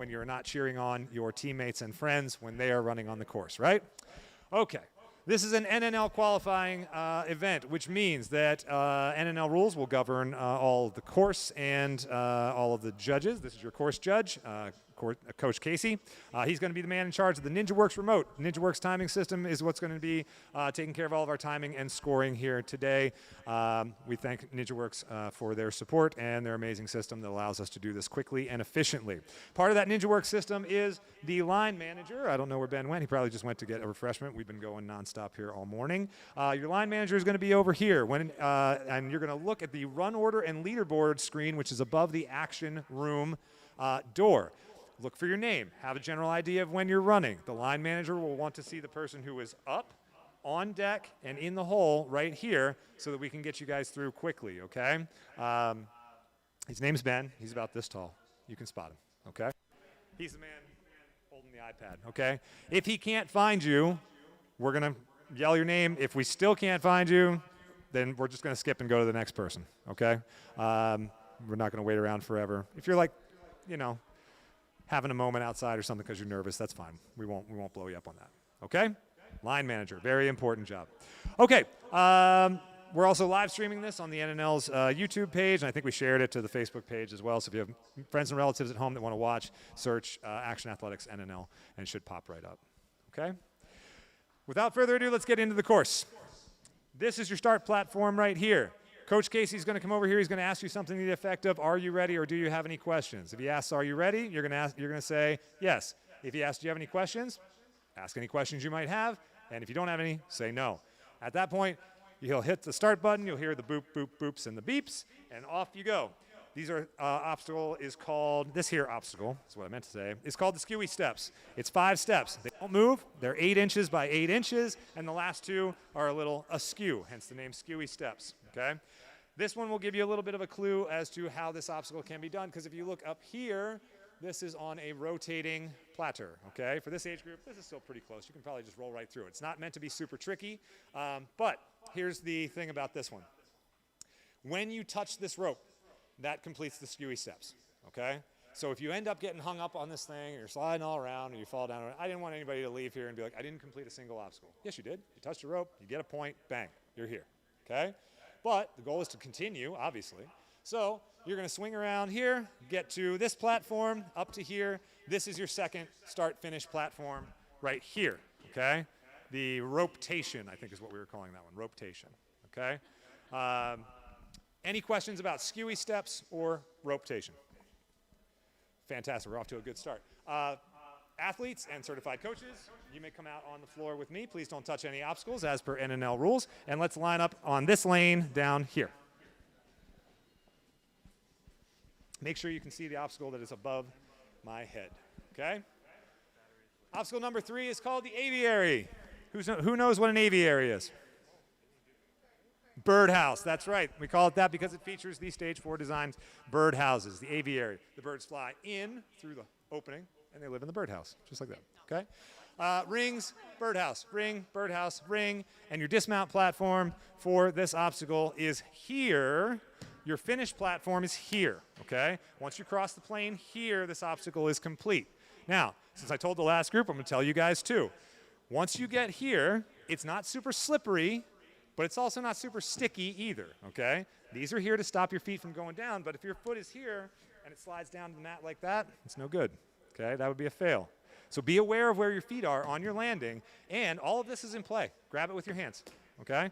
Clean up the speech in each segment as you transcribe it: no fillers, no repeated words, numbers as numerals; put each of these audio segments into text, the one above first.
when you're not cheering on your teammates and friends when they are running on the course, right? Okay. This is an NNL qualifying event, which means that NNL rules will govern all of the course and all of the judges. This is your course judge, Coach Casey. He's going to be the man in charge of the NinjaWorks remote. NinjaWorks timing system is what's going to be taking care of all of our timing and scoring here today. We thank NinjaWorks for their support and their amazing system that allows us to do this quickly and efficiently. Part of that NinjaWorks system is the line manager. I don't know where Ben went. He probably just went to get a refreshment. We've been going nonstop here all morning. Your line manager is going to be over here, and you're going to look at the run order and leaderboard screen, which is above the action room door. Look for your name. Have a general idea of when you're running. The line manager will want to see the person who is up, on deck, and in the hole right here so that we can get you guys through quickly, okay? His name's Ben. He's about this tall. You can spot him, okay? He's the man holding the iPad, okay? If he can't find you, we're going to yell your name. If we still can't find you, then we're just going to skip and go to the next person, okay? We're not going to wait around forever. If you're like, you know, having a moment outside or something because you're nervous, that's fine. We won't blow you up on that, okay? Line manager, very important job. Okay, we're also live streaming this on the NNL's YouTube page, and I think we shared it to the Facebook page as well. So if you have friends and relatives at home that want to watch, search Action Athletics NNL, and it should pop right up, okay? Without further ado, let's get into the course. This is your start platform right here. Coach Casey's going to come over here. He's going to ask you something to the effect of, are you ready or do you have any questions? If he asks, are you ready, you're going to say yes. If he asks, do you have any questions? Ask any questions you might have. And if you don't have any, say no. At that point, he'll hit the start button. You'll hear the boop, boop, boops, and the beeps, and off you go. These are obstacle is called, this here obstacle is what I meant to say, is called the Skewey steps. It's 5 steps. They don't move. They're 8 inches by 8 inches, and the last 2 are a little askew, hence the name Skewey steps, okay? This one will give you a little bit of a clue as to how this obstacle can be done, because if you look up here, this is on a rotating platter, okay? For this age group, this is still pretty close. You can probably just roll right through it. It's not meant to be super tricky, but here's the thing about this one. When you touch this rope, that completes the Skewey steps, okay? So if you end up getting hung up on this thing, and you're sliding all around, and you fall down, I didn't want anybody to leave here and be like, I didn't complete a single obstacle. Yes, you did. You touched the rope, you get a point, bang, you're here, okay? But the goal is to continue, obviously. So you're going to swing around here, get to this platform, up to here. This is your second start-finish platform right here, okay? The rotation, I think is what we were calling that one, rotation, okay? Any questions about Skewey steps or rotation? Fantastic. We're off to a good start. Athletes and certified coaches, you may come out on the floor with me. Please don't touch any obstacles as per NNL rules. And let's line up on this lane down here. Make sure you can see the obstacle that is above my head, okay? Obstacle number 3 is called the Aviary. Who knows what an aviary is? Birdhouse, that's right. We call it that because it features the Stage 4 designed birdhouses, the aviary. The birds fly in through the opening, and they live in the birdhouse, just like that, okay? Rings, birdhouse, ring, birdhouse, ring, and your dismount platform for this obstacle is here. Your finish platform is here, okay? Once you cross the plane here, this obstacle is complete. Now, since I told the last group, I'm going to tell you guys too. Once you get here, it's not super slippery, but it's also not super sticky either, okay? These are here to stop your feet from going down, but if your foot is here and it slides down to the mat like that, it's no good, okay? That would be a fail. So be aware of where your feet are on your landing, and all of this is in play. Grab it with your hands, okay?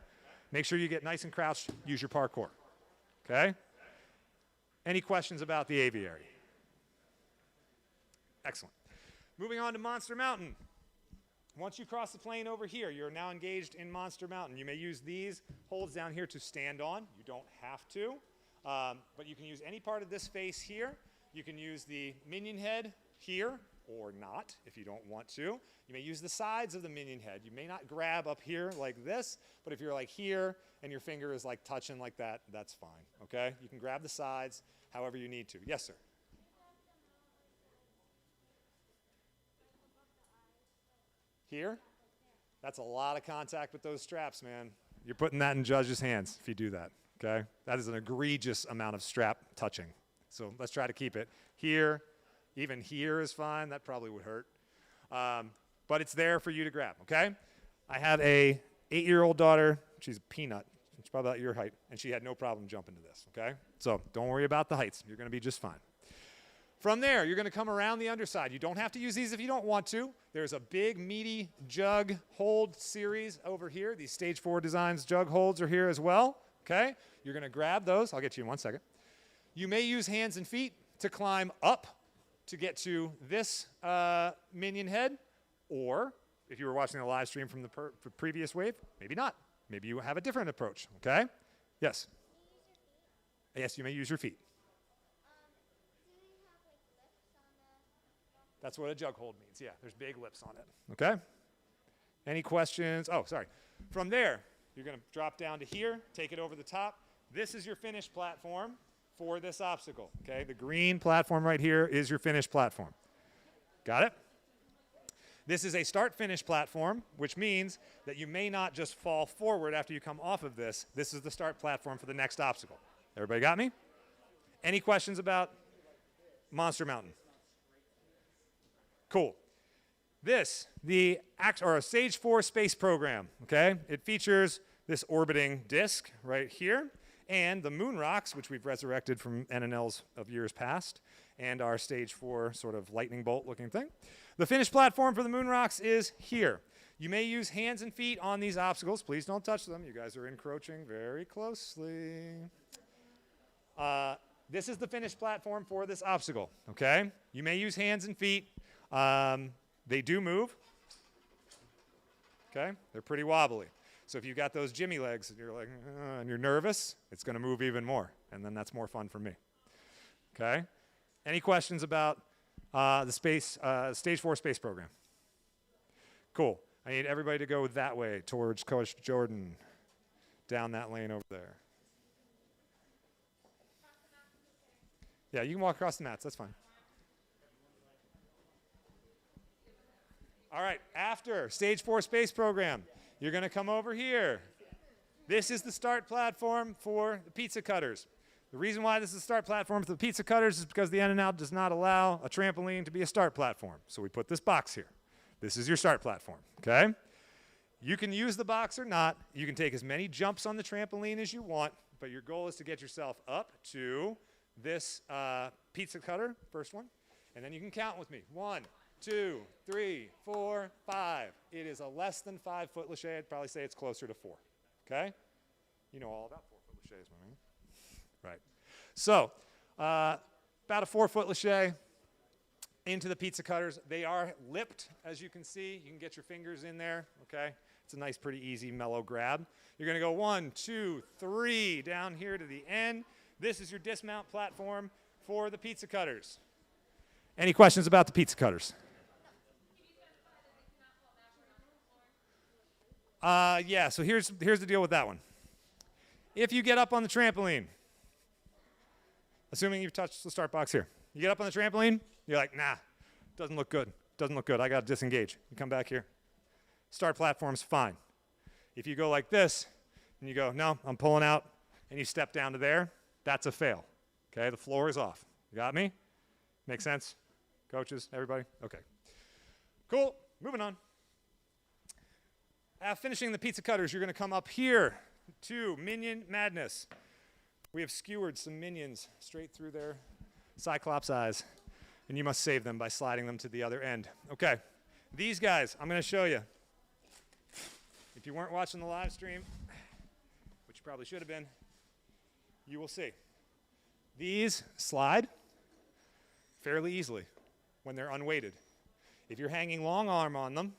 Make sure you get nice and crouched. Use your parkour, okay? Any questions about the aviary? Excellent. Moving on to Monster Mountain. Once you cross the plane over here, you're now engaged in Monster Mountain. You may use these holds down here to stand on. You don't have to, but you can use any part of this face here. You can use the minion head here or not if you don't want to. You may use the sides of the minion head. You may not grab up here like this, but if you're like here and your finger is like touching like that, that's fine, okay? You can grab the sides however you need to. Yes, sir? Here? That's a lot of contact with those straps, man. You're putting that in judges' hands if you do that, okay? That is an egregious amount of strap touching. So let's try to keep it here, Even here is fine. That probably would hurt. But it's there for you to grab, okay? I have a 8-year-old daughter. She's a peanut. She's probably about your height, and she had no problem jumping to this, okay? So don't worry about the heights. You're going to be just fine. From there, you're going to come around the underside. You don't have to use these if you don't want to. There's a big, meaty jug hold series over here. These Stage 4 Designs jug holds are here as well, okay? You're going to grab those. I'll get to you in 1 second. You may use hands and feet to climb up to get to this minion head, or if you were watching the live stream from the previous wave, maybe not. Maybe you have a different approach, okay? Yes? Yes, you may use your feet. That's what a jug hold means. Yeah, there's big lips on it. Okay? Any questions? Oh, sorry. From there, you're going to drop down to here, take it over the top. This is your finish platform for this obstacle. Okay? The green platform right here is your finish platform. Got it? This is a start-finish platform, which means that you may not just fall forward after you come off of this. This is the start platform for the next obstacle. Everybody got me? Any questions about Monster Mountain? Cool. This, or a Stage 4 space program, okay? It features this orbiting disc right here, and the moon rocks, which we've resurrected from NNLs of years past, and our Stage 4 sort of lightning bolt looking thing. The finished platform for the moon rocks is here. You may use hands and feet on these obstacles. Please don't touch them. You guys are encroaching very closely. This is the finished platform for this obstacle, okay? You may use hands and feet. They do move, okay? They're pretty wobbly. So if you've got those Jimmy legs and you're like, and you're nervous, it's going to move even more, and then that's more fun for me, okay? Any questions about the Stage 4 space program? Cool. I need everybody to go that way towards Coach Jordan, down that lane over there. Yeah, you can walk across the mats. That's fine. All right, after Stage 4 space program, you're going to come over here. This is the start platform for the pizza cutters. The reason why this is the start platform for the pizza cutters is because the NNL does not allow a trampoline to be a start platform. So we put this box here. This is your start platform, okay? You can use the box or not. You can take as many jumps on the trampoline as you want, but your goal is to get yourself up to this pizza cutter, first one, and then you can count with me. 1, 2, 3, 4, 5. It is a less than 5 foot lache. I'd probably say it's closer to 4, okay? You know all about 4 foot laches, my man. Right. So, about a 4 foot lache into the pizza cutters. They are lipped, as you can see. You can get your fingers in there, okay? It's a nice, pretty easy, mellow grab. You're going to go 1, 2, 3 down here to the end. This is your dismount platform for the pizza cutters. Any questions about the pizza cutters? Yeah, so here's the deal with that one. If you get up on the trampoline, assuming you've touched the start box here, you get up on the trampoline, you're like, nah, doesn't look good. Doesn't look good. I got to disengage. You come back here. Start platform's fine. If you go like this, and you go, no, I'm pulling out, and you step down to there, that's a fail. Okay, the floor is off. You got me? Make sense? Coaches, everybody? Okay. Cool. Moving on. Finishing the pizza cutters, you're going to come up here to Minion Madness. We have skewered some minions straight through their Cyclops eyes, and you must save them by sliding them to the other end. Okay. These guys, I'm going to show you. If you weren't watching the live stream, which you probably should have been, you will see. These slide fairly easily when they're unweighted. If you're hanging long arm on them,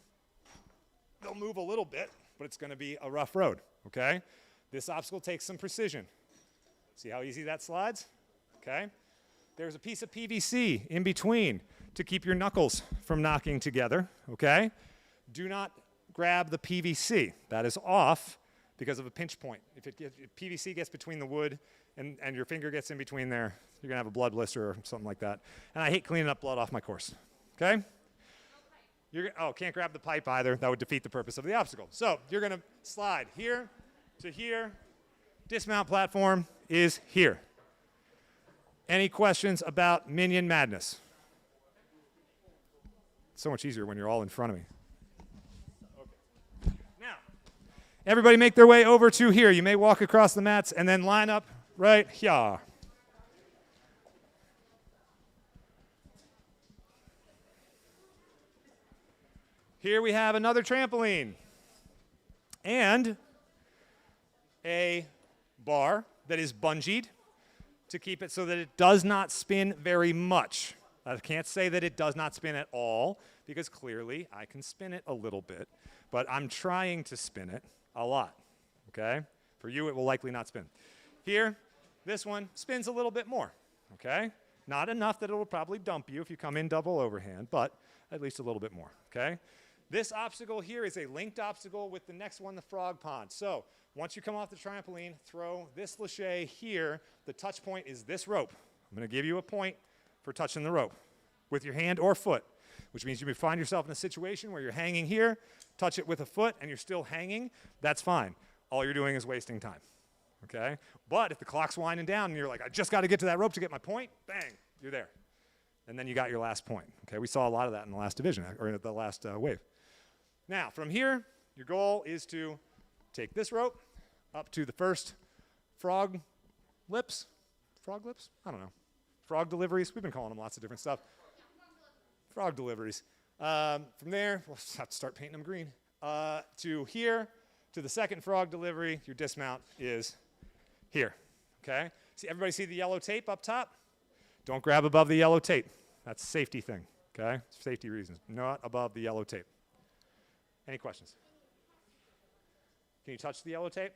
they'll move a little bit, but it's going to be a rough road, okay? This obstacle takes some precision. See how easy that slides? Okay? There's a piece of PVC in between to keep your knuckles from knocking together, okay? Do not grab the PVC. That is off because of a pinch point. If PVC gets between the wood and your finger gets in between there, you're going to have a blood blister or something like that. And I hate cleaning up blood off my course, okay? Can't grab the pipe either. That would defeat the purpose of the obstacle. So you're going to slide here to here. Dismount platform is here. Any questions about Minion Madness? It's so much easier when you're all in front of me. Okay. Now, everybody make their way over to here. You may walk across the mats and then line up right here. Here we have another trampoline and a bar that is bungeed to keep it so that it does not spin very much. I can't say that it does not spin at all because clearly I can spin it a little bit, but I'm trying to spin it a lot, okay? For you, it will likely not spin. Here, this one spins a little bit more, okay? Not enough that it will probably dump you if you come in double overhand, but at least a little bit more, okay? This obstacle here is a linked obstacle with the next one, the frog pond. So once you come off the trampoline, throw this lache here. The touch point is this rope. I'm going to give you a point for touching the rope with your hand or foot, which means you may find yourself in a situation where you're hanging here, touch it with a foot, and you're still hanging. That's fine. All you're doing is wasting time, okay? But if the clock's winding down and you're like, I just got to get to that rope to get my point, bang, you're there. And then you got your last point, okay? We saw a lot of that in the last division, or the last wave. Now, from here, your goal is to take this rope up to the first frog lips. Frog lips? I don't know. Frog deliveries. We've been calling them lots of different stuff. Frog deliveries. From there, we'll have to start painting them green. To here, to the second frog delivery, your dismount is here, okay? See, everybody see the yellow tape up top? Don't grab above the yellow tape. That's a safety thing, okay? Safety reasons. Not above the yellow tape. Any questions? Can you touch the yellow tape?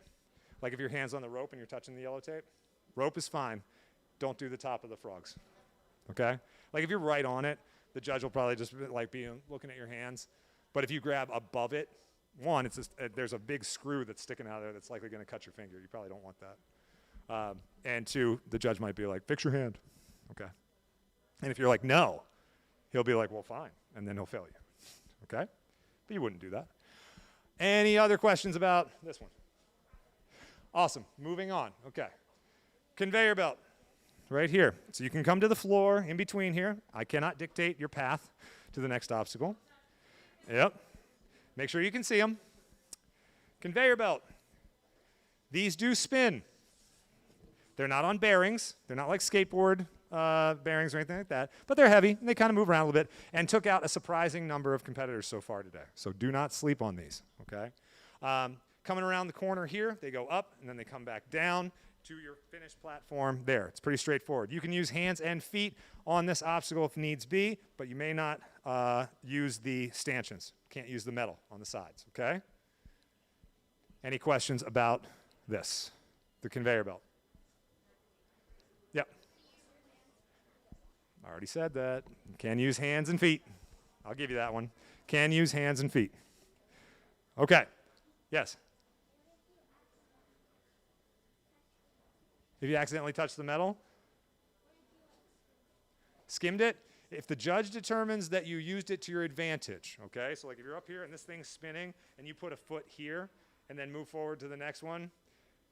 Like if your hand's on the rope and you're touching the yellow tape? Rope is fine. Don't do the top of the frogs, okay? Like if you're right on it, the judge will probably just be looking at your hands. But if you grab above it, one, it's just, there's a big screw that's sticking out of there that's likely going to cut your finger. You probably don't want that. And two, the judge might be like, fix your hand, okay? And if you're like, no, he'll be like, well, fine, and then he'll fail you, okay? But you wouldn't do that. Any other questions about this one? Awesome. Moving on. Okay. Conveyor belt right here. So you can come to the floor in between here. I cannot dictate your path to the next obstacle. Yep. Make sure you can see them. Conveyor belt. These do spin. They're not on bearings. They're not like skateboard bearings or anything like that, but they're heavy and they kind of move around a little bit and took out a surprising number of competitors so far today. So do not sleep on these, okay? Coming around the corner here, they go up and then they come back down to your finished platform there. It's pretty straightforward. You can use hands and feet on this obstacle if needs be, but you may not use the stanchions. Can't use the metal on the sides, okay? Any questions about this, the conveyor belt? Yep. I already said that. Can use hands and feet. I'll give you that one. Can use hands and feet. Okay. Yes? If you accidentally touch the metal? Skimmed it? If the judge determines that you used it to your advantage, okay? So like if you're up here and this thing's spinning and you put a foot here and then move forward to the next one,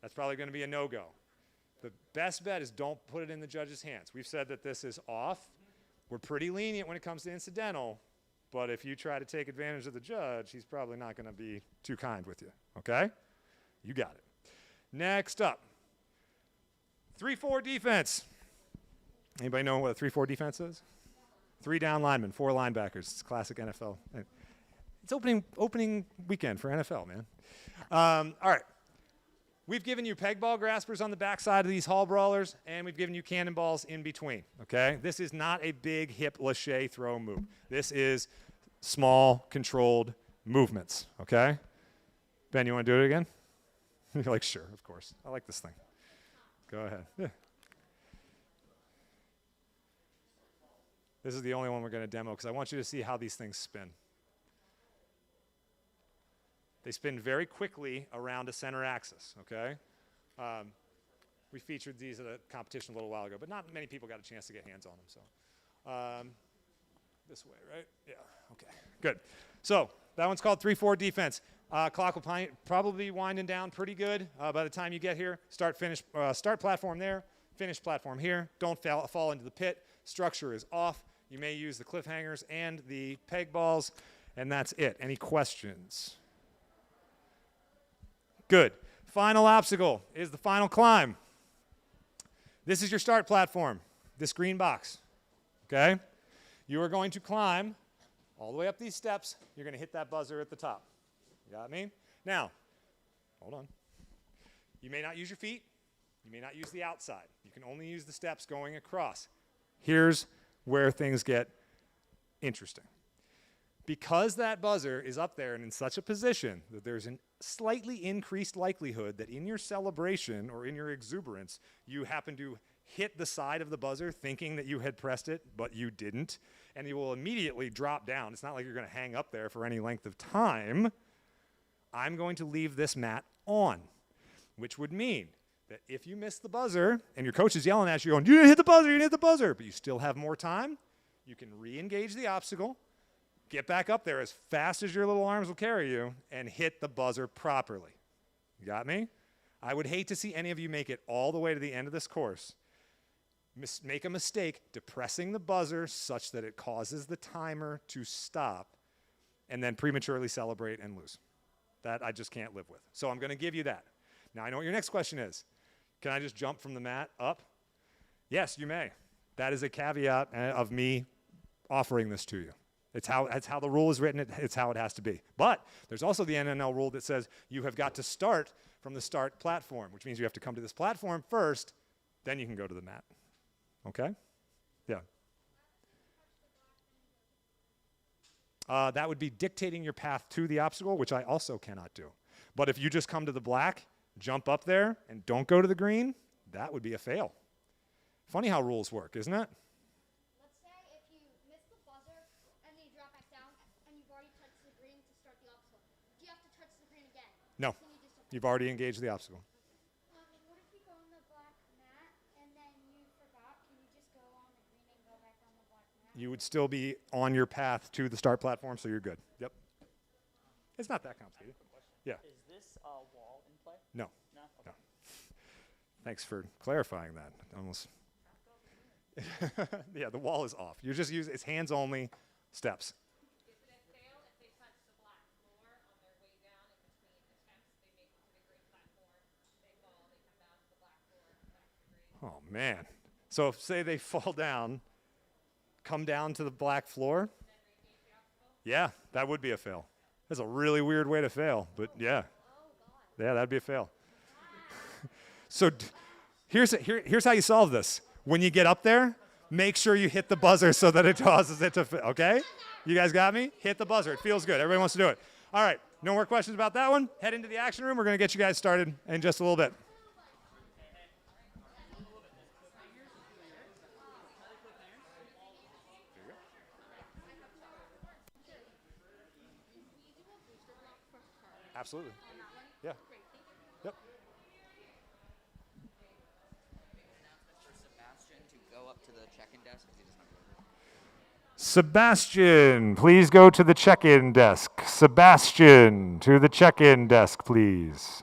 that's probably going to be a no-go. The best bet is don't put it in the judge's hands. We've said that this is off. We're pretty lenient when it comes to incidental, but if you try to take advantage of the judge, he's probably not going to be too kind with you, okay? You got it. Next up, 3-4 defense. Anybody know what a 3-4 defense is? 3 down linemen, 4 linebackers. It's classic NFL. It's opening weekend for NFL, man. All right. We've given you peg ball graspers on the backside of these hall brawlers, and we've given you cannonballs in between, okay? This is not a big hip lache throw move. This is small, controlled movements, okay? Ben, you want to do it again? You're like, sure, of course. I like this thing. Go ahead. Yeah. This is the only one we're going to demo because I want you to see how these things spin. They spin very quickly around a center axis, okay? We featured these at a competition a little while ago, but not many people got a chance to get hands on them. So this way, right? Yeah, okay, good. So that one's called 3-4 defense. Clock will probably be winding down pretty good by the time you get here. Start platform there, finish platform here. Don't fall into the pit. Structure is off. You may use the cliffhangers and the peg balls, and that's it. Any questions? Good. Final obstacle is the final climb. This is your start platform, this green box, okay? You are going to climb all the way up these steps. You're going to hit that buzzer at the top. You got me? Now, hold on. You may not use your feet. You may not use the outside. You can only use the steps going across. Here's where things get interesting. Because that buzzer is up there and in such a position that there's a slightly increased likelihood that in your celebration or in your exuberance, you happen to hit the side of the buzzer thinking that you had pressed it, but you didn't, and you will immediately drop down. It's not like you're going to hang up there for any length of time. I'm going to leave this mat on, which would mean that if you miss the buzzer and your coach is yelling at you going, you didn't hit the buzzer, you didn't hit the buzzer, but you still have more time, you can re-engage the obstacle, get back up there as fast as your little arms will carry you, and hit the buzzer properly. You got me? I would hate to see any of you make it all the way to the end of this course, make a mistake depressing the buzzer such that it causes the timer to stop, and then prematurely celebrate and lose. That I just can't live with. So I'm going to give you that. Now I know what your next question is. Can I just jump from the mat up? Yes, you may. That is a caveat of me offering this to you. It's how the rule is written. It's how it has to be. But there's also the NNL rule that says you have got to start from the start platform, which means you have to come to this platform first, then you can go to the mat. Okay? Yeah. That would be dictating your path to the obstacle, which I also cannot do. But if you just come to the black, jump up there, and don't go to the green, that would be a fail. Funny how rules work, isn't it? Let's say if you miss the buzzer and then you drop back down and you've already touched the green to start the obstacle. Do you have to touch the green again? No. You've already engaged the obstacle. What if you go on the black mat and then you forgot? Can you just go on the green and go back on the black mat? You would still be on your path to the start platform, so you're good. Yep. It's not that complicated. Yeah. Is this wall in play? No. No? Okay. No. Thanks for clarifying that. Almost. Yeah, the wall is off. You're just using it's hands only steps. Is it a fail if they touch the black floor on their way down in between attempts? They make it to the green platform, they fall, they come down to the black floor, back to the green. Oh man. So if, say they fall down, come down to the black floor. Yeah, that would be a fail. That's a really weird way to fail, but yeah. Yeah, that'd be a fail. So here's how you solve this. When you get up there, make sure you hit the buzzer so that it causes it to fail, okay? You guys got me? Hit the buzzer. It feels good. Everybody wants to do it. All right, no more questions about that one? Head into the action room. We're going to get you guys started in just a little bit. Absolutely. Yeah. Yep. For Sebastian to go up to the check-in desk because he does not remember. Sebastian, please go to the check-in desk. Sebastian, to the check-in desk, please.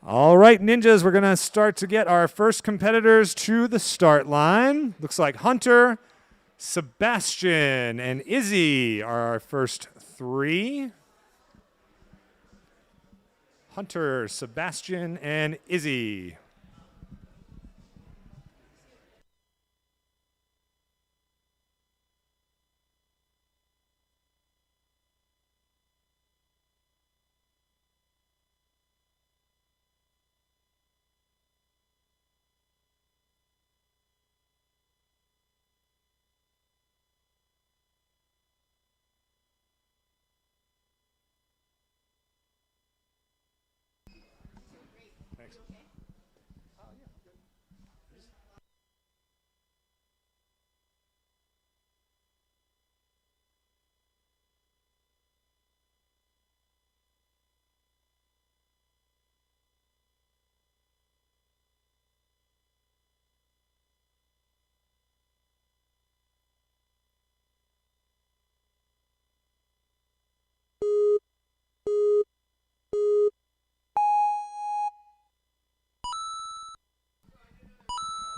All right, ninjas, we're going to start to get our first competitors to the start line. Looks like Hunter, Sebastian, and Izzy are our first three. Hunter, Sebastian, and Izzy. Thanks.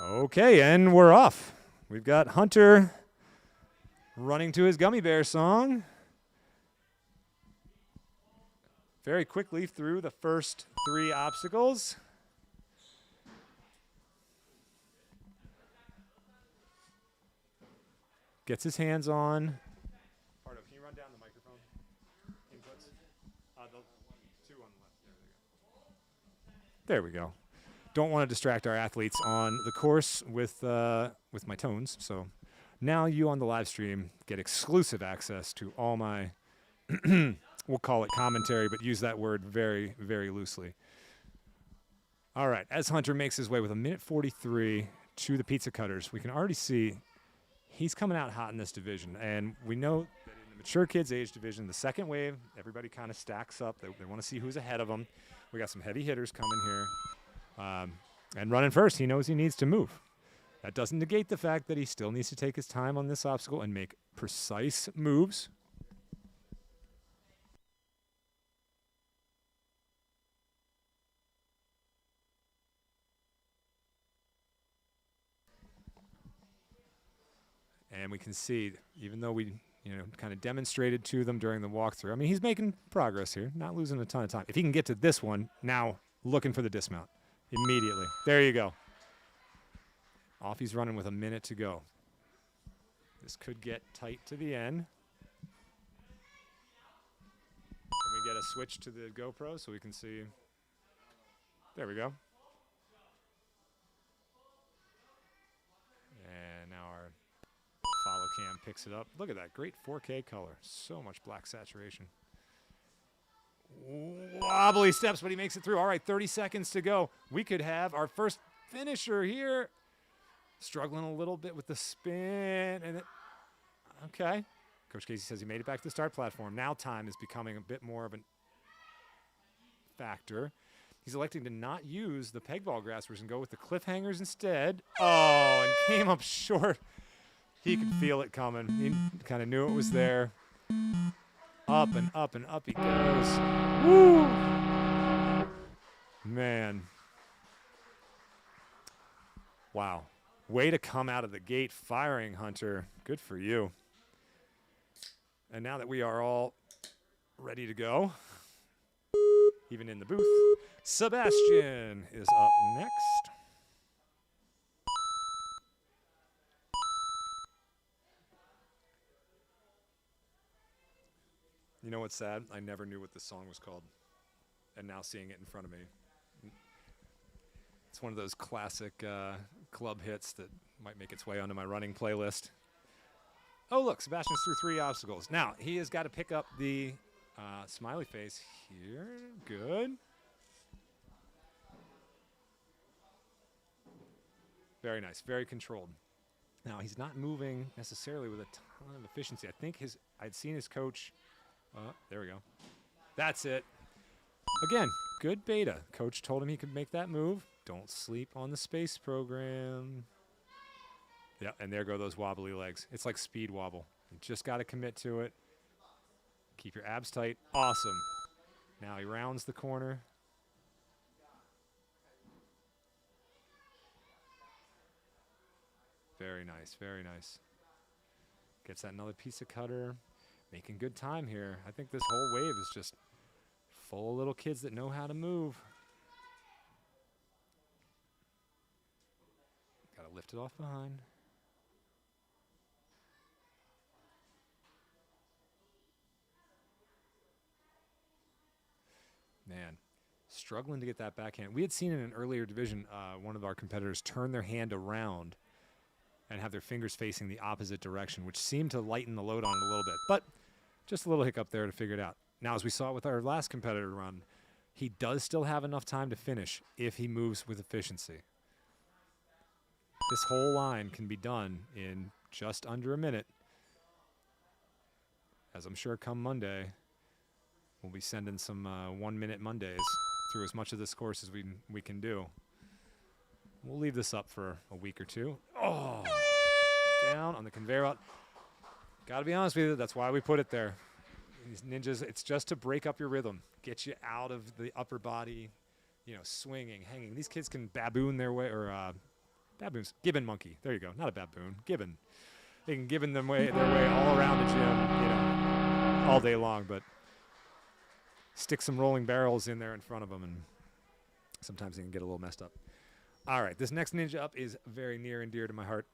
Okay, and we're off. We've got Hunter running to his gummy bear song. Very quickly through the first three obstacles. Gets his hands on. Pardo, can you run down the microphone inputs? The two on the left. There we go. Don't want to distract our athletes on the course with my tones. So now you on the live stream get exclusive access to all my, we'll call it commentary, but use that word very, very loosely. All right, as Hunter makes his way with 1:43 to the pizza cutters, we can already see he's coming out hot in this division. And we know that in the mature kids age division, the second wave, everybody kind of stacks up. They want to see who's ahead of them. We got some heavy hitters coming here. And running first, he knows he needs to move. That doesn't negate the fact that he still needs to take his time on this obstacle and make precise moves. And we can see, even though we kind of demonstrated to them during the walkthrough, I mean, he's making progress here, not losing a ton of time. If he can get to this one, now looking for the dismount. Immediately. There you go. Off he's running with a minute to go. This could get tight to the end. Can we get a switch to the GoPro so we can see? There we go. And now our follow cam picks it up. Look at that. Great 4K color. So much black saturation. Wobbly steps, but he makes it through. All right, 30 seconds to go. We could have our first finisher here. Struggling a little bit with the spin. Okay. Coach Casey says he made it back to the start platform. Now time is becoming a bit more of a factor. He's electing to not use the peg ball graspers and go with the cliffhangers instead. Oh, and came up short. He could feel it coming. He kind of knew it was there. Up and up and up he goes. Woo! Man. Wow. Way to come out of the gate firing, Hunter. Good for you. And now that we are all ready to go, even in the booth, Sebastian is up next. You know what's sad? I never knew what this song was called. And now seeing it in front of me. It's one of those classic club hits that might make its way onto my running playlist. Oh, look, Sebastian's through 3 obstacles. Now, he has got to pick up the smiley face here. Good. Very nice, very controlled. Now, he's not moving necessarily with a ton of efficiency. I think I'd seen his coach. There we go. That's it. Again, good beta. Coach told him he could make that move. Don't sleep on the space program. Yeah, and there go those wobbly legs. It's like speed wobble. You just got to commit to it. Keep your abs tight. Awesome. Now he rounds the corner. Very nice, very nice. Gets that another piece of cutter. Making good time here. I think this whole wave is just full of little kids that know how to move. Got to lift it off behind. Man, struggling to get that backhand. We had seen in an earlier division one of our competitors turn their hand around and have their fingers facing the opposite direction, which seemed to lighten the load on it a little bit. But just a little hiccup there to figure it out. Now, as we saw with our last competitor run, he does still have enough time to finish if he moves with efficiency. This whole line can be done in just under a minute. As I'm sure come Monday, we'll be sending some 1 minute Mondays through as much of this course as we can do. We'll leave this up for a week or two. Oh, down on the conveyor belt. Got to be honest with you, that's why we put it there. These ninjas, it's just to break up your rhythm, get you out of the upper body, you know, swinging, hanging. These kids can baboon their way, or baboons, gibbon monkey. There you go, not a baboon, gibbon. They can gibbon their way all around the gym, you know, all day long, but stick some rolling barrels in there in front of them, and sometimes they can get a little messed up. All right, this next ninja up is very near and dear to my heart.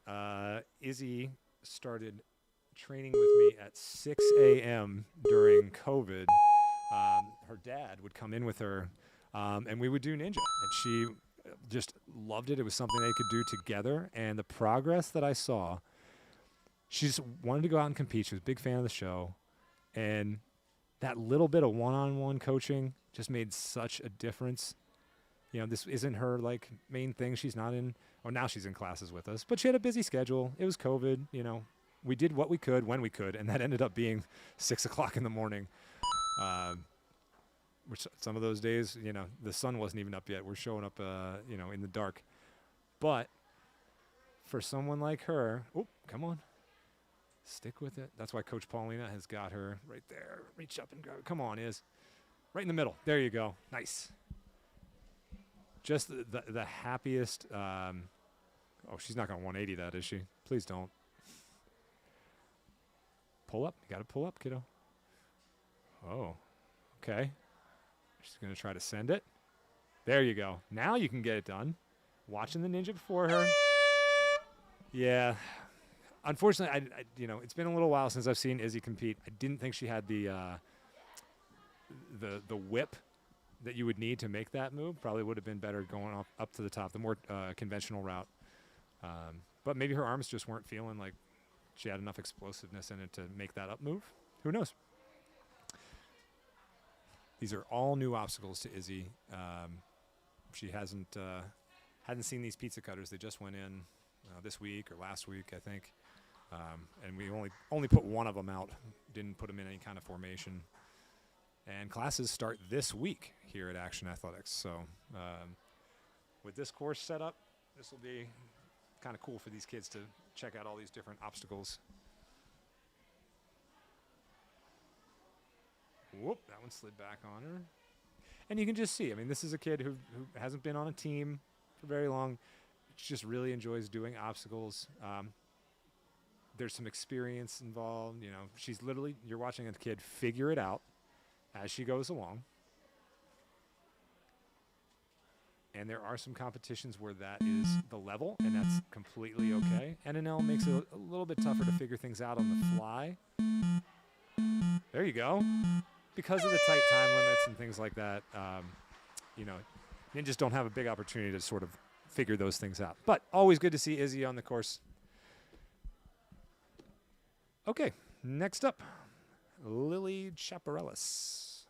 Izzy started training with me at 6 a.m. during COVID. Her dad would come in with her, and we would do ninja, and she just loved it. It was something they could do together, and the progress that I saw, she just wanted to go out and compete. She was a big fan of the show, and that little bit of one-on-one coaching just made such a difference. You know, this isn't her, like, main thing. She's not in, or now she's in classes with us, but she had a busy schedule. It was COVID, you know. We did what we could when we could, and that ended up being 6 o'clock in the morning. Which some of those days, you know, the sun wasn't even up yet. We're showing up, you know, in the dark. But for someone like her, oh, come on. Stick with it. That's why Coach Paulina has got her right there. Reach up and grab it. Come on, Iz. Right in the middle. There you go. Nice. Just the happiest. Oh, she's not going to 180 that, is she? Please don't. Pull up. You got to pull up, kiddo. Oh, okay. She's going to try to send it. There you go. Now you can get it done. Watching the ninja before her. Yeah. Unfortunately, you know, it's been a little while since I've seen Izzy compete. I didn't think she had the whip that you would need to make that move. Probably would have been better going up to the top, the more conventional route. But maybe her arms just weren't feeling like she had enough explosiveness in it to make that up move. Who knows? These are all new obstacles to Izzy. She hadn't seen these pizza cutters. They just went in this week or last week, I think. And we only put one of them out. Didn't put them in any kind of formation. And classes start this week here at Action Athletics. So with this course set up, this will be kind of cool for these kids to check out all these different obstacles. Whoop, that one slid back on her. And you can just see, I mean, this is a kid who hasn't been on a team for very long. She just really enjoys doing obstacles. There's some experience involved. You know, she's literally, you're watching a kid figure it out as she goes along. And there are some competitions where that is the level, and that's completely okay. NNL makes it a little bit tougher to figure things out on the fly. There you go. Because of the tight time limits and things like that, you know, ninjas don't have a big opportunity to sort of figure those things out. But always good to see Izzy on the course. Okay, next up, Lily Chaparellis.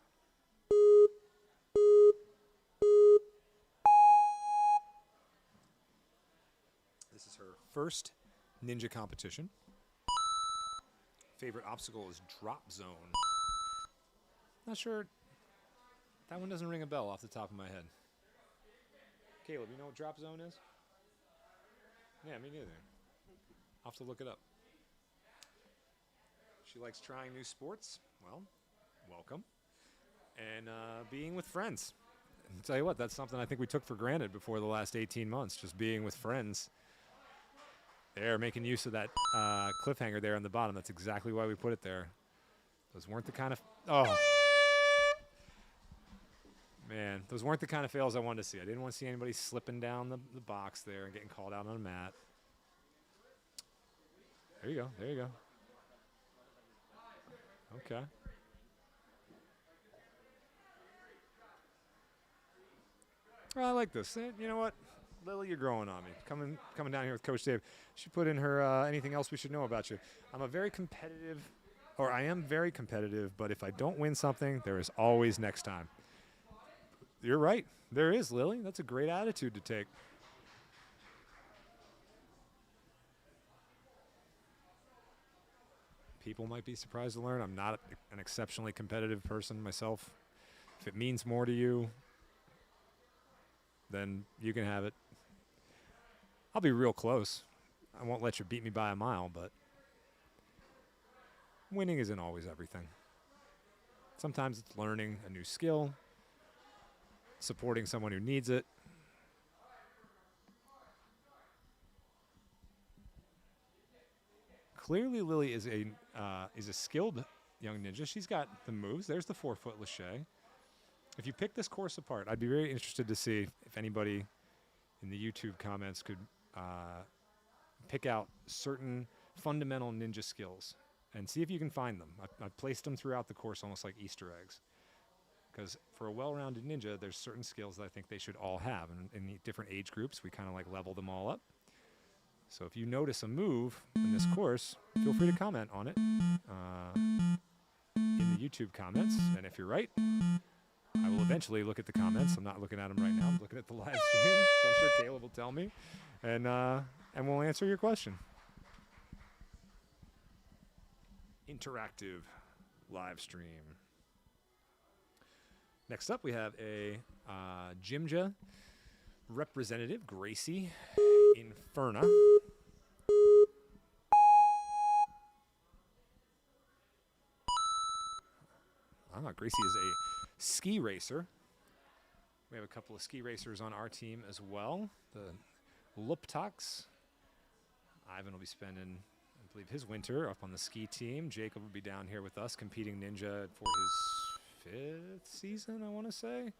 This is her first ninja competition. Favorite obstacle is drop zone. Not sure. That one doesn't ring a bell off the top of my head. Caleb, you know what drop zone is? Yeah, me neither. I'll have to look it up. She likes trying new sports. Well, welcome. And being with friends. And I'll tell you what, that's something I think we took for granted before the last 18 months, just being with friends. They're making use of that cliffhanger there on the bottom. That's exactly why we put it there. Those weren't the kind of man, those weren't the kind of fails I wanted to see. I didn't want to see anybody slipping down the box there and getting called out on a mat. There you go. There you go. Okay. Well, I like this. You know what? Lily, you're growing on me. Coming down here with Coach Dave. She put in her anything else we should know about you. I am very competitive, but if I don't win something, there is always next time. You're right. There is, Lily. That's a great attitude to take. People might be surprised to learn I'm not an exceptionally competitive person myself. If it means more to you, then you can have it. I'll be real close. I won't let you beat me by a mile, but winning isn't always everything. Sometimes it's learning a new skill, supporting someone who needs it. Clearly, Lily is a skilled young ninja. She's got the moves. There's the 4-foot lache. If you pick this course apart, I'd be very interested to see if anybody in the YouTube comments could pick out certain fundamental ninja skills and see if you can find them. I've placed them throughout the course almost like Easter eggs. Because for a well-rounded ninja, there's certain skills that I think they should all have. And in the different age groups, we kind of like level them all up. So if you notice a move in this course, feel free to comment on it in the YouTube comments. And if you're right, I will eventually look at the comments. I'm not looking at them right now. I'm looking at the live stream. So I'm sure Caleb will tell me. And we'll answer your question. Interactive live stream. Next up, we have a Jimja representative, Gracie Inferna. Gracie is a ski racer. We have a couple of ski racers on our team as well. The Luptox. Ivan will be spending, I believe, his winter up on the ski team. Jacob will be down here with us competing ninja for his 5th season, I want to say.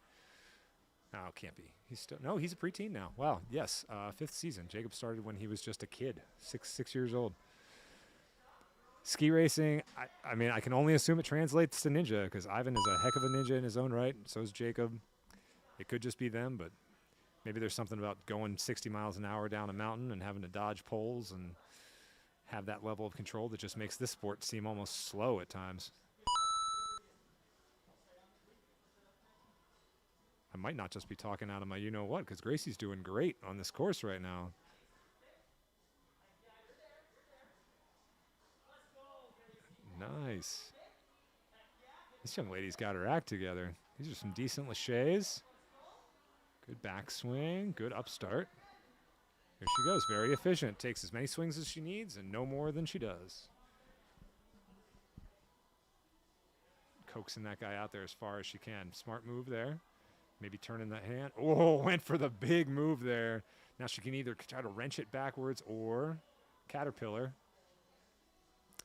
No, it can't be. He's a preteen now. Wow, yes, 5th season. Jacob started when he was just a kid, six years old. Ski racing, I mean, I can only assume it translates to ninja because Ivan is a heck of a ninja in his own right. So is Jacob. It could just be them, but maybe there's something about going 60 miles an hour down a mountain and having to dodge poles and have that level of control that just makes this sport seem almost slow at times. I might not just be talking out of my you-know-what because Gracie's doing great on this course right now. Nice. This young lady's got her act together. These are some decent laches. Good backswing, good upstart. Here she goes, very efficient. Takes as many swings as she needs and no more than she does. Coaxing that guy out there as far as she can. Smart move there. Maybe turning that hand. Oh, went for the big move there. Now she can either try to wrench it backwards or caterpillar.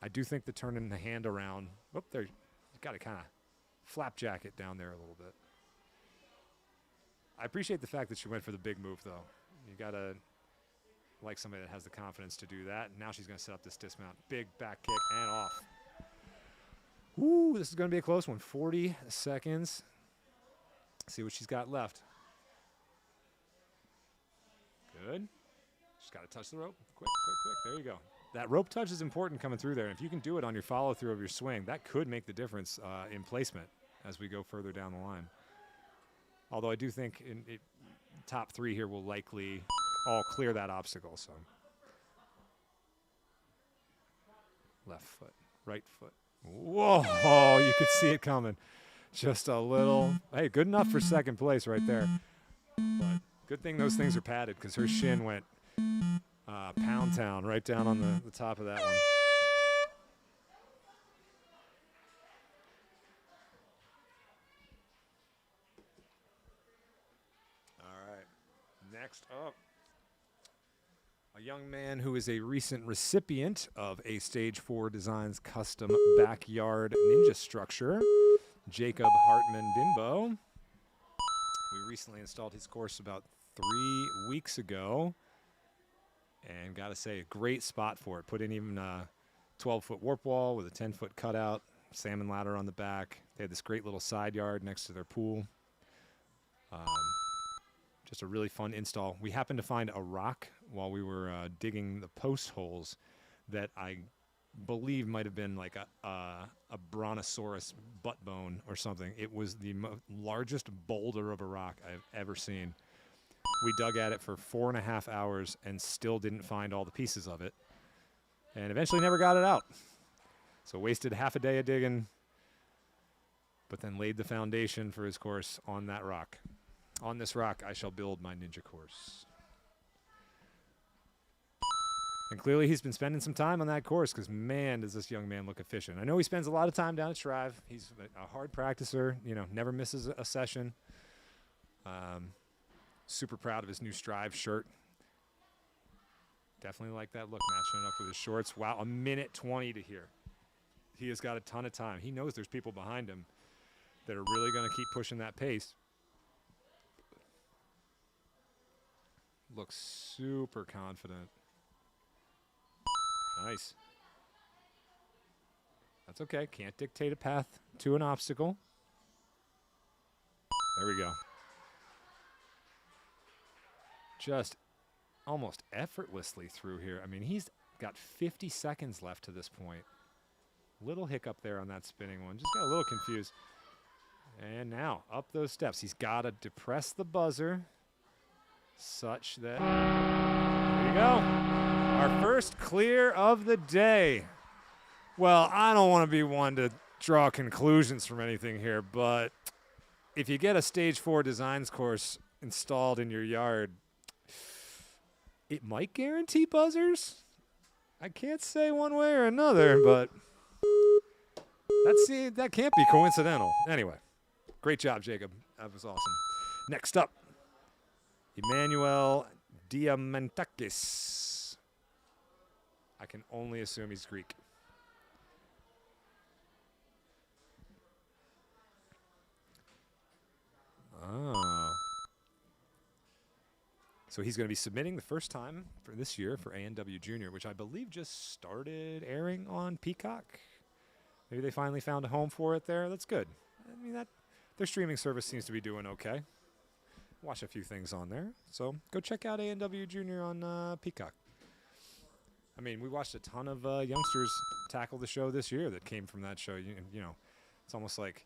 I do think the turning the hand around. Oh, there. You got to kind of flapjack it down there a little bit. I appreciate the fact that she went for the big move, though. You got to like somebody that has the confidence to do that. Now she's going to set up this dismount. Big back kick and off. Ooh, this is going to be a close one. 40 seconds. See what she's got left. Good. She's got to touch the rope. Quick. There you go. That rope touch is important coming through there. And if you can do it on your follow-through of your swing, that could make the difference in placement as we go further down the line. Although I do think top 3 here will likely all clear that obstacle. So left foot, right foot. Whoa, you could see it coming. Just a little. Hey, good enough for second place right there. But good thing those things are padded because her shin went pound town right down on the top of that one. All right. Next up, a A young man who is a recent recipient of a Stage 4 Designs custom backyard ninja structure, Jacob Hartman Bimbo. We recently installed his course about 3 weeks ago. And got to say, a great spot for it. Put in even a 12-foot warp wall with a 10-foot cutout, salmon ladder on the back. They had this great little side yard next to their pool. Just a really fun install. We happened to find a rock while we were digging the post holes that I believe might have been like a brontosaurus butt bone or something. It was the largest boulder of a rock I've ever seen. We dug at it for 4.5 hours and still didn't find all the pieces of it. And eventually never got it out. So wasted half a day of digging, but then laid the foundation for his course on that rock. On this rock, I shall build my ninja course. And clearly he's been spending some time on that course because, man, does this young man look efficient. I know he spends a lot of time down at Shrive. He's a hard practicer, you know, never misses a session. Super proud of his new Strive shirt. Definitely like that look, matching it up with his shorts. Wow, 1:20 to here. He has got a ton of time. He knows there's people behind him that are really going to keep pushing that pace. Looks super confident. Nice. That's okay. Can't dictate a path to an obstacle. There we go. Just almost effortlessly through here. I mean, he's got 50 seconds left to this point. Little hiccup there on that spinning one. Just got a little confused. And now, up those steps. He's got to depress the buzzer such that... There you go. Our first clear of the day. Well, I don't want to be one to draw conclusions from anything here, but if you get a Stage 4 Designs course installed in your yard, it might guarantee buzzers. I can't say one way or another, but that can't be coincidental. Anyway, great job, Jacob. That was awesome. Next up, Emmanuel Diamantakis. I can only assume he's Greek. Oh. So he's going to be submitting the first time for this year for ANW Junior, which I believe just started airing on Peacock. Maybe they finally found a home for it there. That's good. I mean, their streaming service seems to be doing okay. Watch a few things on there. So go check out ANW Junior on Peacock. I mean, we watched a ton of youngsters tackle the show this year that came from that show. You know, it's almost like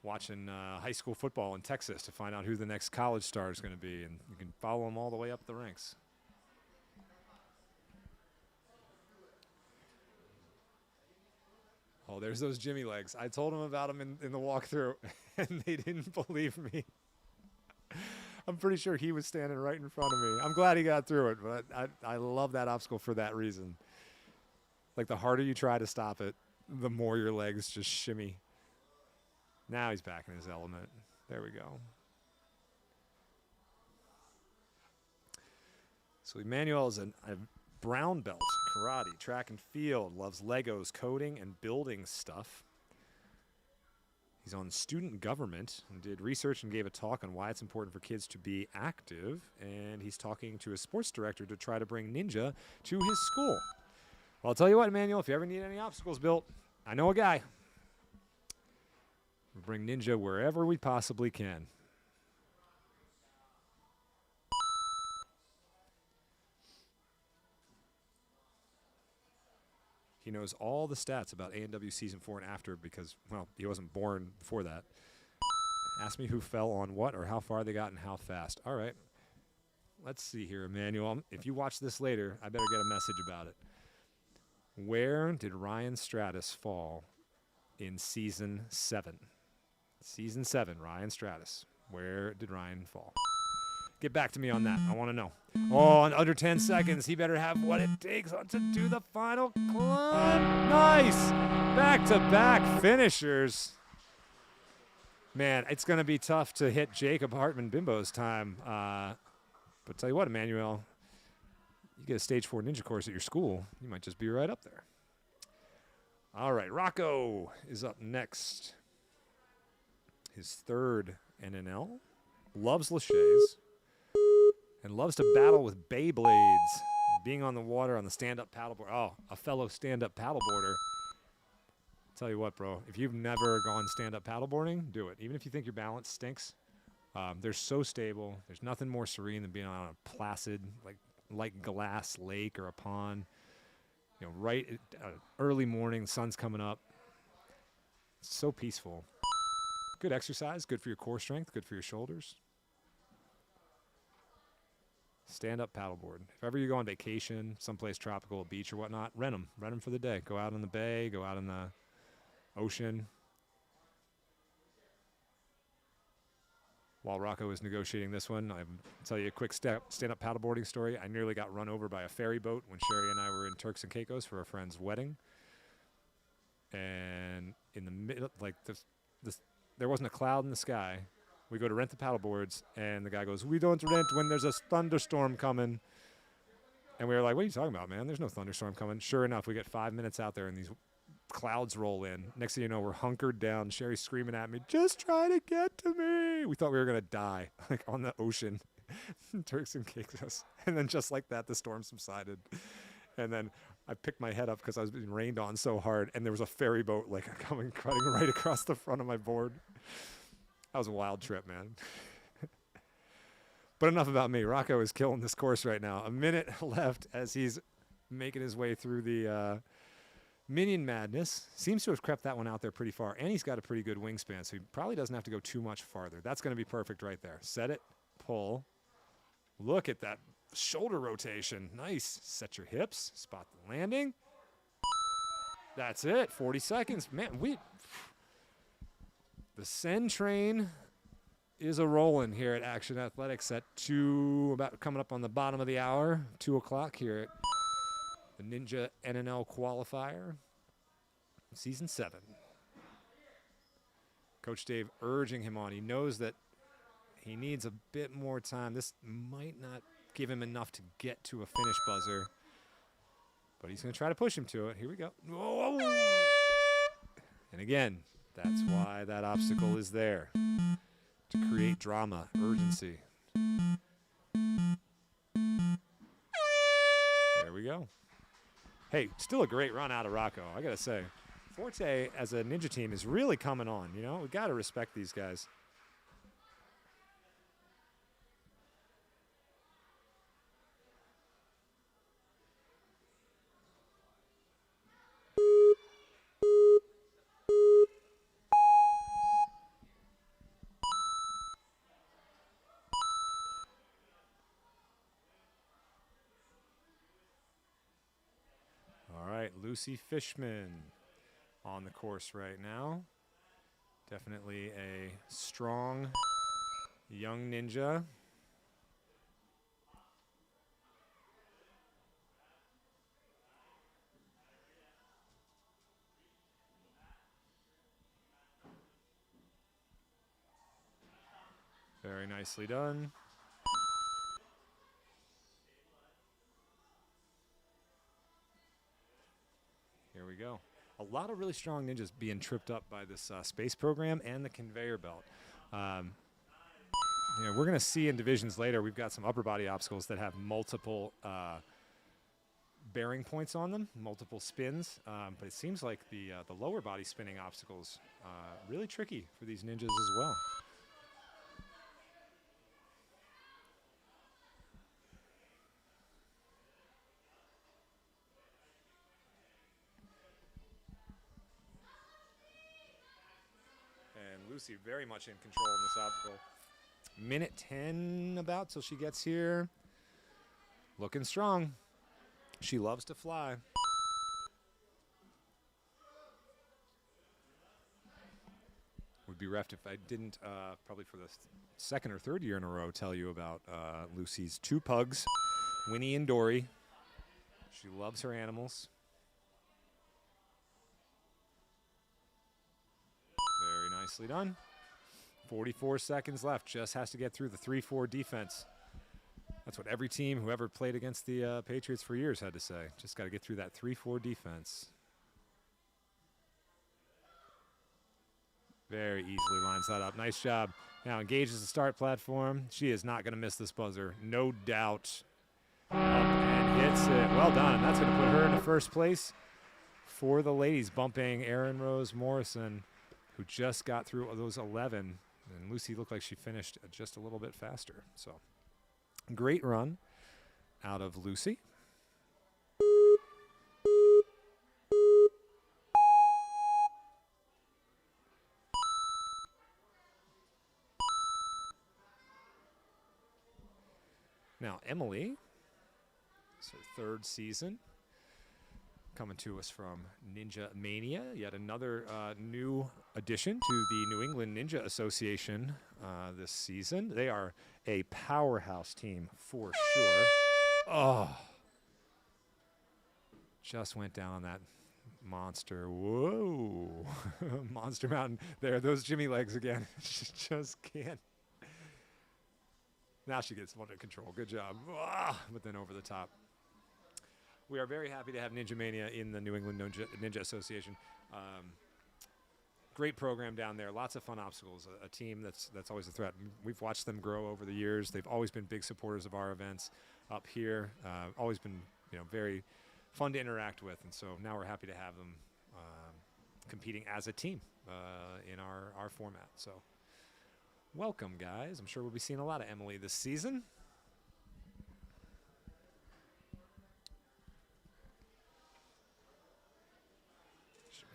watching high school football in Texas to find out who the next college star is going to be, and you can follow them all the way up the ranks. Oh, there's those Jimmy legs. I told them about them in the walkthrough, and they didn't believe me. I'm pretty sure he was standing right in front of me. I'm glad he got through it, but I love that obstacle for that reason. Like, the harder you try to stop it, the more your legs just shimmy. Now he's back in his element. There we go. So Emmanuel is a brown belt, karate, track and field, loves Legos, coding, and building stuff. He's on student government and did research and gave a talk on why it's important for kids to be active. And he's talking to his sports director to try to bring ninja to his school. Well, I'll tell you what, Emmanuel, if you ever need any obstacles built, I know a guy. We'll bring ninja wherever we possibly can. He knows all the stats about ANW Season 4 and after because, well, he wasn't born before that. Ask me who fell on what or how far they got and how fast. All right. Let's see here, Emmanuel. If you watch this later, I better get a message about it. Where did Ryan Stratus fall in Season 7? Season 7, Ryan Stratus. Where did Ryan fall? Get back to me on that. I want to know. Oh, in under 10 seconds, he better have what it takes to do the final climb. Nice! Back-to-back finishers. Man, it's going to be tough to hit Jacob Hartman Bimbo's time. But tell you what, Emmanuel, You get a stage 4 ninja course at your school, you might just be right up there. All right, Rocco is up next. His third NNL. Loves Lachey's. And loves to battle with Beyblades. Being on the water on the stand-up paddleboard. Oh, a fellow stand-up paddleboarder. Tell you what, bro. If you've never gone stand-up paddleboarding, do it. Even if you think your balance stinks. They're so stable. There's nothing more serene than being on a placid, like glass lake or a pond. You know, right at early morning, the sun's coming up. It's so peaceful. Good exercise, good for your core strength, good for your shoulders. Stand-up paddleboard. If ever you go on vacation, someplace tropical, a beach or whatnot, rent them. Rent them for the day. Go out on the bay, go out in the ocean. While Rocco is negotiating this one, I'll tell you a quick stand-up paddleboarding story. I nearly got run over by a ferry boat when Sherry and I were in Turks and Caicos for a friend's wedding. And in the middle, there wasn't a cloud in the sky. We go to rent the paddleboards, and the guy goes, "We don't rent when there's a thunderstorm coming." And we were like, "What are you talking about, man? There's no thunderstorm coming." Sure enough, we get 5 minutes out there, and these clouds roll in. Next thing you know, we're hunkered down. Sherry's screaming at me, "Just try to get to me." We thought we were going to die, like on the ocean in Turks and Caicos. And then just like that, the storm subsided. And then I picked my head up because I was being rained on so hard, and there was a ferry boat cutting right across the front of my board. That was a wild trip, man. But enough about me. Rocco is killing this course right now. A minute left as he's making his way through the Minion Madness. Seems to have crept that one out there pretty far. And he's got a pretty good wingspan, so he probably doesn't have to go too much farther. That's going to be perfect right there. Set it, pull. Look at that shoulder rotation. Nice. Set your hips. Spot the landing. That's it. 40 seconds. Man, the Sen train is a-rolling here at Action Athletics at about coming up on the bottom of the hour, 2 o'clock here at the Ninja NNL Qualifier, Season 7. Coach Dave urging him on. He knows that he needs a bit more time. This might not give him enough to get to a finish buzzer, but he's going to try to push him to it. Here we go. Whoa. And again, that's why that obstacle is there, to create drama, urgency. There we go. Hey, still a great run out of Rocco, I gotta say. Forte as a ninja team is really coming on, you know? We gotta respect these guys. Lucy Fishman on the course right now. Definitely a strong young ninja. Very nicely done. Here we go. A lot of really strong ninjas being tripped up by this space program and the conveyor belt. We're going to see in divisions later, we've got some upper body obstacles that have multiple bearing points on them, multiple spins. But it seems like the lower body spinning obstacles really tricky for these ninjas as well. Lucy very much in control in this obstacle. Minute 10 about till she gets here. Looking strong. She loves to fly. Would be reft if I didn't, probably for the second or third year in a row, tell you about Lucy's two pugs, Winnie and Dory. She loves her animals. Nicely done. 44 seconds left. Just has to get through the 3-4 defense. That's what every team who ever played against the Patriots for years had to say. Just got to get through that 3-4 defense. Very easily lines that up. Nice job. Now engages the start platform. She is not going to miss this buzzer. No doubt. Up and hits it. Well done. That's going to put her in the first place for the ladies, bumping Erin Rose Morrison, who just got through those 11. And Lucy looked like she finished just a little bit faster. So great run out of Lucy. Now Emily, it's her third season, coming to us from Ninja Mania, yet another new addition to the New England Ninja Association this season. They are a powerhouse team for sure. Oh, just went down on that monster. Whoa, Monster Mountain. There, those Jimmy legs again. She just can't. Now she gets under control. Good job. But then over the top. We are very happy to have Ninja Mania in the New England Ninja Association. Great program down there. Lots of fun obstacles. A team that's always a threat. We've watched them grow over the years. They've always been big supporters of our events up here. Always been very fun to interact with. And so now we're happy to have them competing as a team in our format. So welcome, guys. I'm sure we'll be seeing a lot of Emily this season.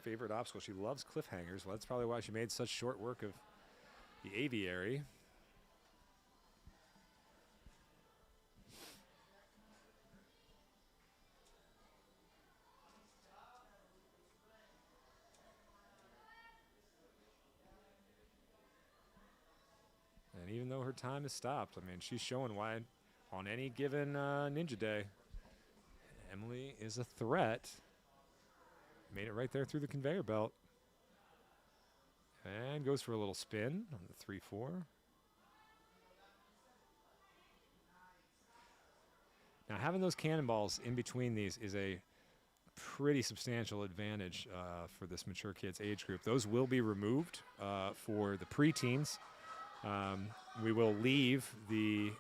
Favorite obstacle. She loves cliffhangers. Well, that's probably why she made such short work of the Aviary. And even though her time is stopped, I mean, she's showing why on any given Ninja Day, Emily is a threat. Made it right there through the conveyor belt. And goes for a little spin on the 3-4. Now, having those cannonballs in between these is a pretty substantial advantage for this mature kids age group. Those will be removed for the preteens. We will leave the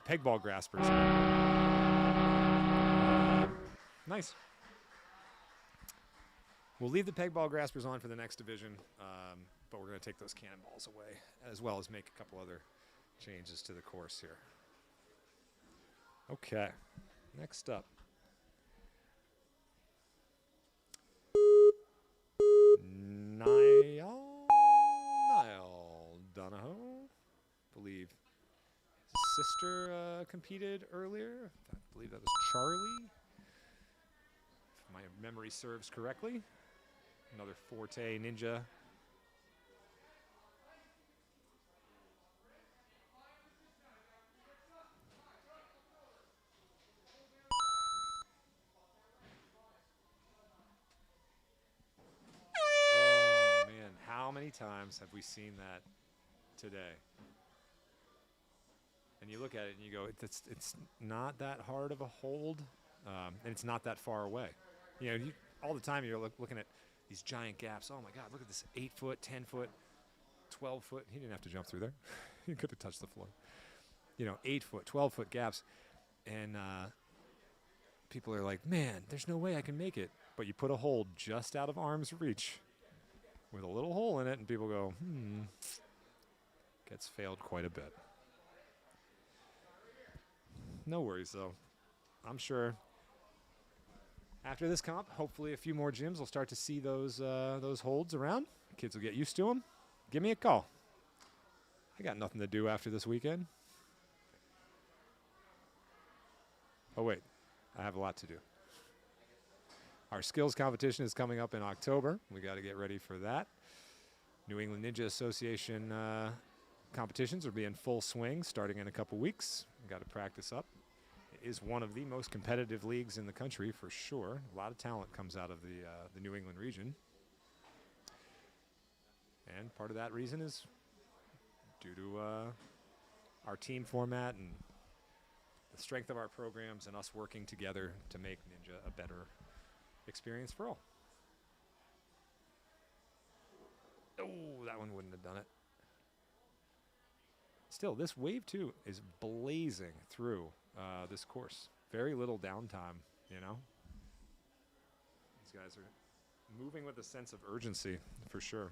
peg ball graspers. Nice. We'll leave the peg ball graspers on for the next division, but we're going to take those cannonballs away, as well as make a couple other changes to the course here. Okay, next up. Niall Donahoe, believe his sister competed earlier. I believe that was Charlie, if my memory serves correctly. Another Forte Ninja. Oh, man. How many times have we seen that today? And you look at it and you go, it's not that hard of a hold, and it's not that far away. All the time you're looking at these giant gaps. Oh my God, look at this 8-foot, 10-foot, 12-foot. He didn't have to jump through there. He could have touched the floor. 8-foot, 12-foot gaps. And people are like, man, there's no way I can make it. But you put a hold just out of arm's reach with a little hole in it, and people go, Gets failed quite a bit. No worries, though. I'm sure after this comp, hopefully a few more gyms will start to see those holds around. Kids will get used to them. Give me a call. I got nothing to do after this weekend. Oh, wait. I have a lot to do. Our skills competition is coming up in October. We got to get ready for that. New England Ninja Association competitions will be in full swing starting in a couple weeks. We got to practice up. It is one of the most competitive leagues in the country for sure. A lot of talent comes out of the New England region. And part of that reason is due to our team format and the strength of our programs and us working together to make Ninja a better experience for all. Oh, that one wouldn't have done it. Still, this wave 2 is blazing through this course. Very little downtime, you know? These guys are moving with a sense of urgency, for sure.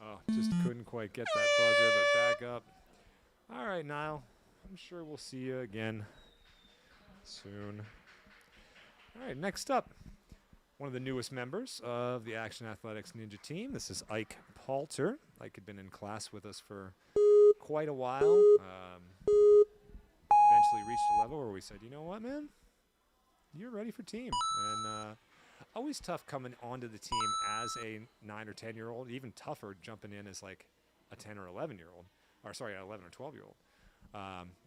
Oh, just couldn't quite get that buzzer, but back up. All right, Niall. I'm sure we'll see you again soon. All right, next up, one of the newest members of the Action Athletics Ninja team. This is Ike Palter. Ike had been in class with us for quite a while. Eventually reached a level where we said, you know what, man? You're ready for team. And always tough coming onto the team as a 9 or 10-year-old. Even tougher jumping in as like a 10 or 11-year-old. Or sorry, an 11 or 12-year-old.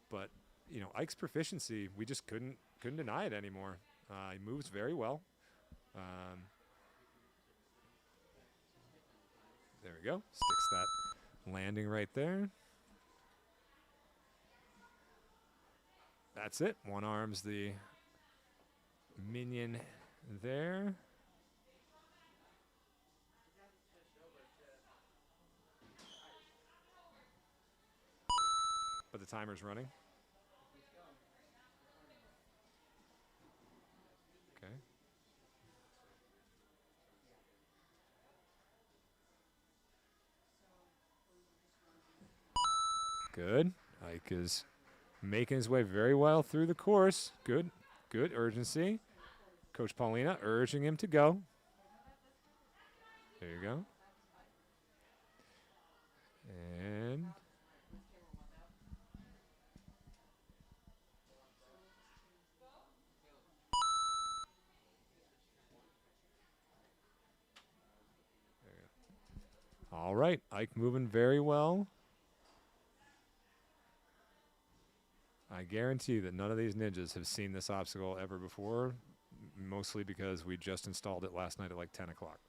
But you know, Ike's proficiency, we just couldn't deny it anymore. He moves very well. There we go. Sticks that landing right there. That's it. One arms the minion there. But the timer's running. Okay. Good. Ike is making his way very well through the course. Good. Good urgency. Coach Paulina urging him to go. There you go. And all right, Ike moving very well. I guarantee that none of these ninjas have seen this obstacle ever before, mostly because we just installed it last night at like 10 o'clock.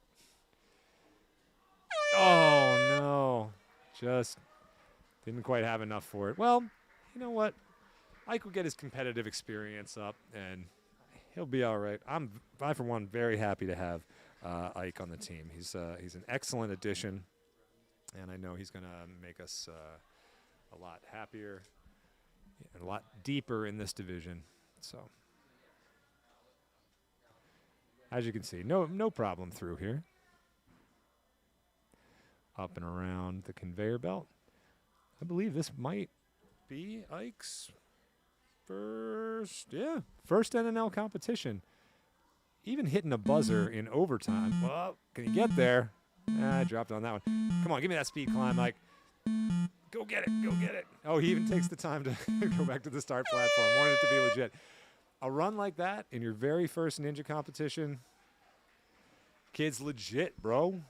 Oh, no. Just didn't quite have enough for it. Well, you know what? Ike will get his competitive experience up, and he'll be all right. I for one, very happy to have Ike on the team. He's an excellent addition, and I know he's going to make us a lot happier and a lot deeper in this division. So, as you can see, no problem through here. Up and around the conveyor belt. I believe this might be Ike's first NNL competition. Even hitting a buzzer in overtime. Well, can you get there? I dropped on that one. Come on, give me that speed climb, Mike. Go get it, go get it. Oh, he even takes the time to go back to the start platform. Wanted it to be legit. A run like that in your very first ninja competition, kid's legit, bro.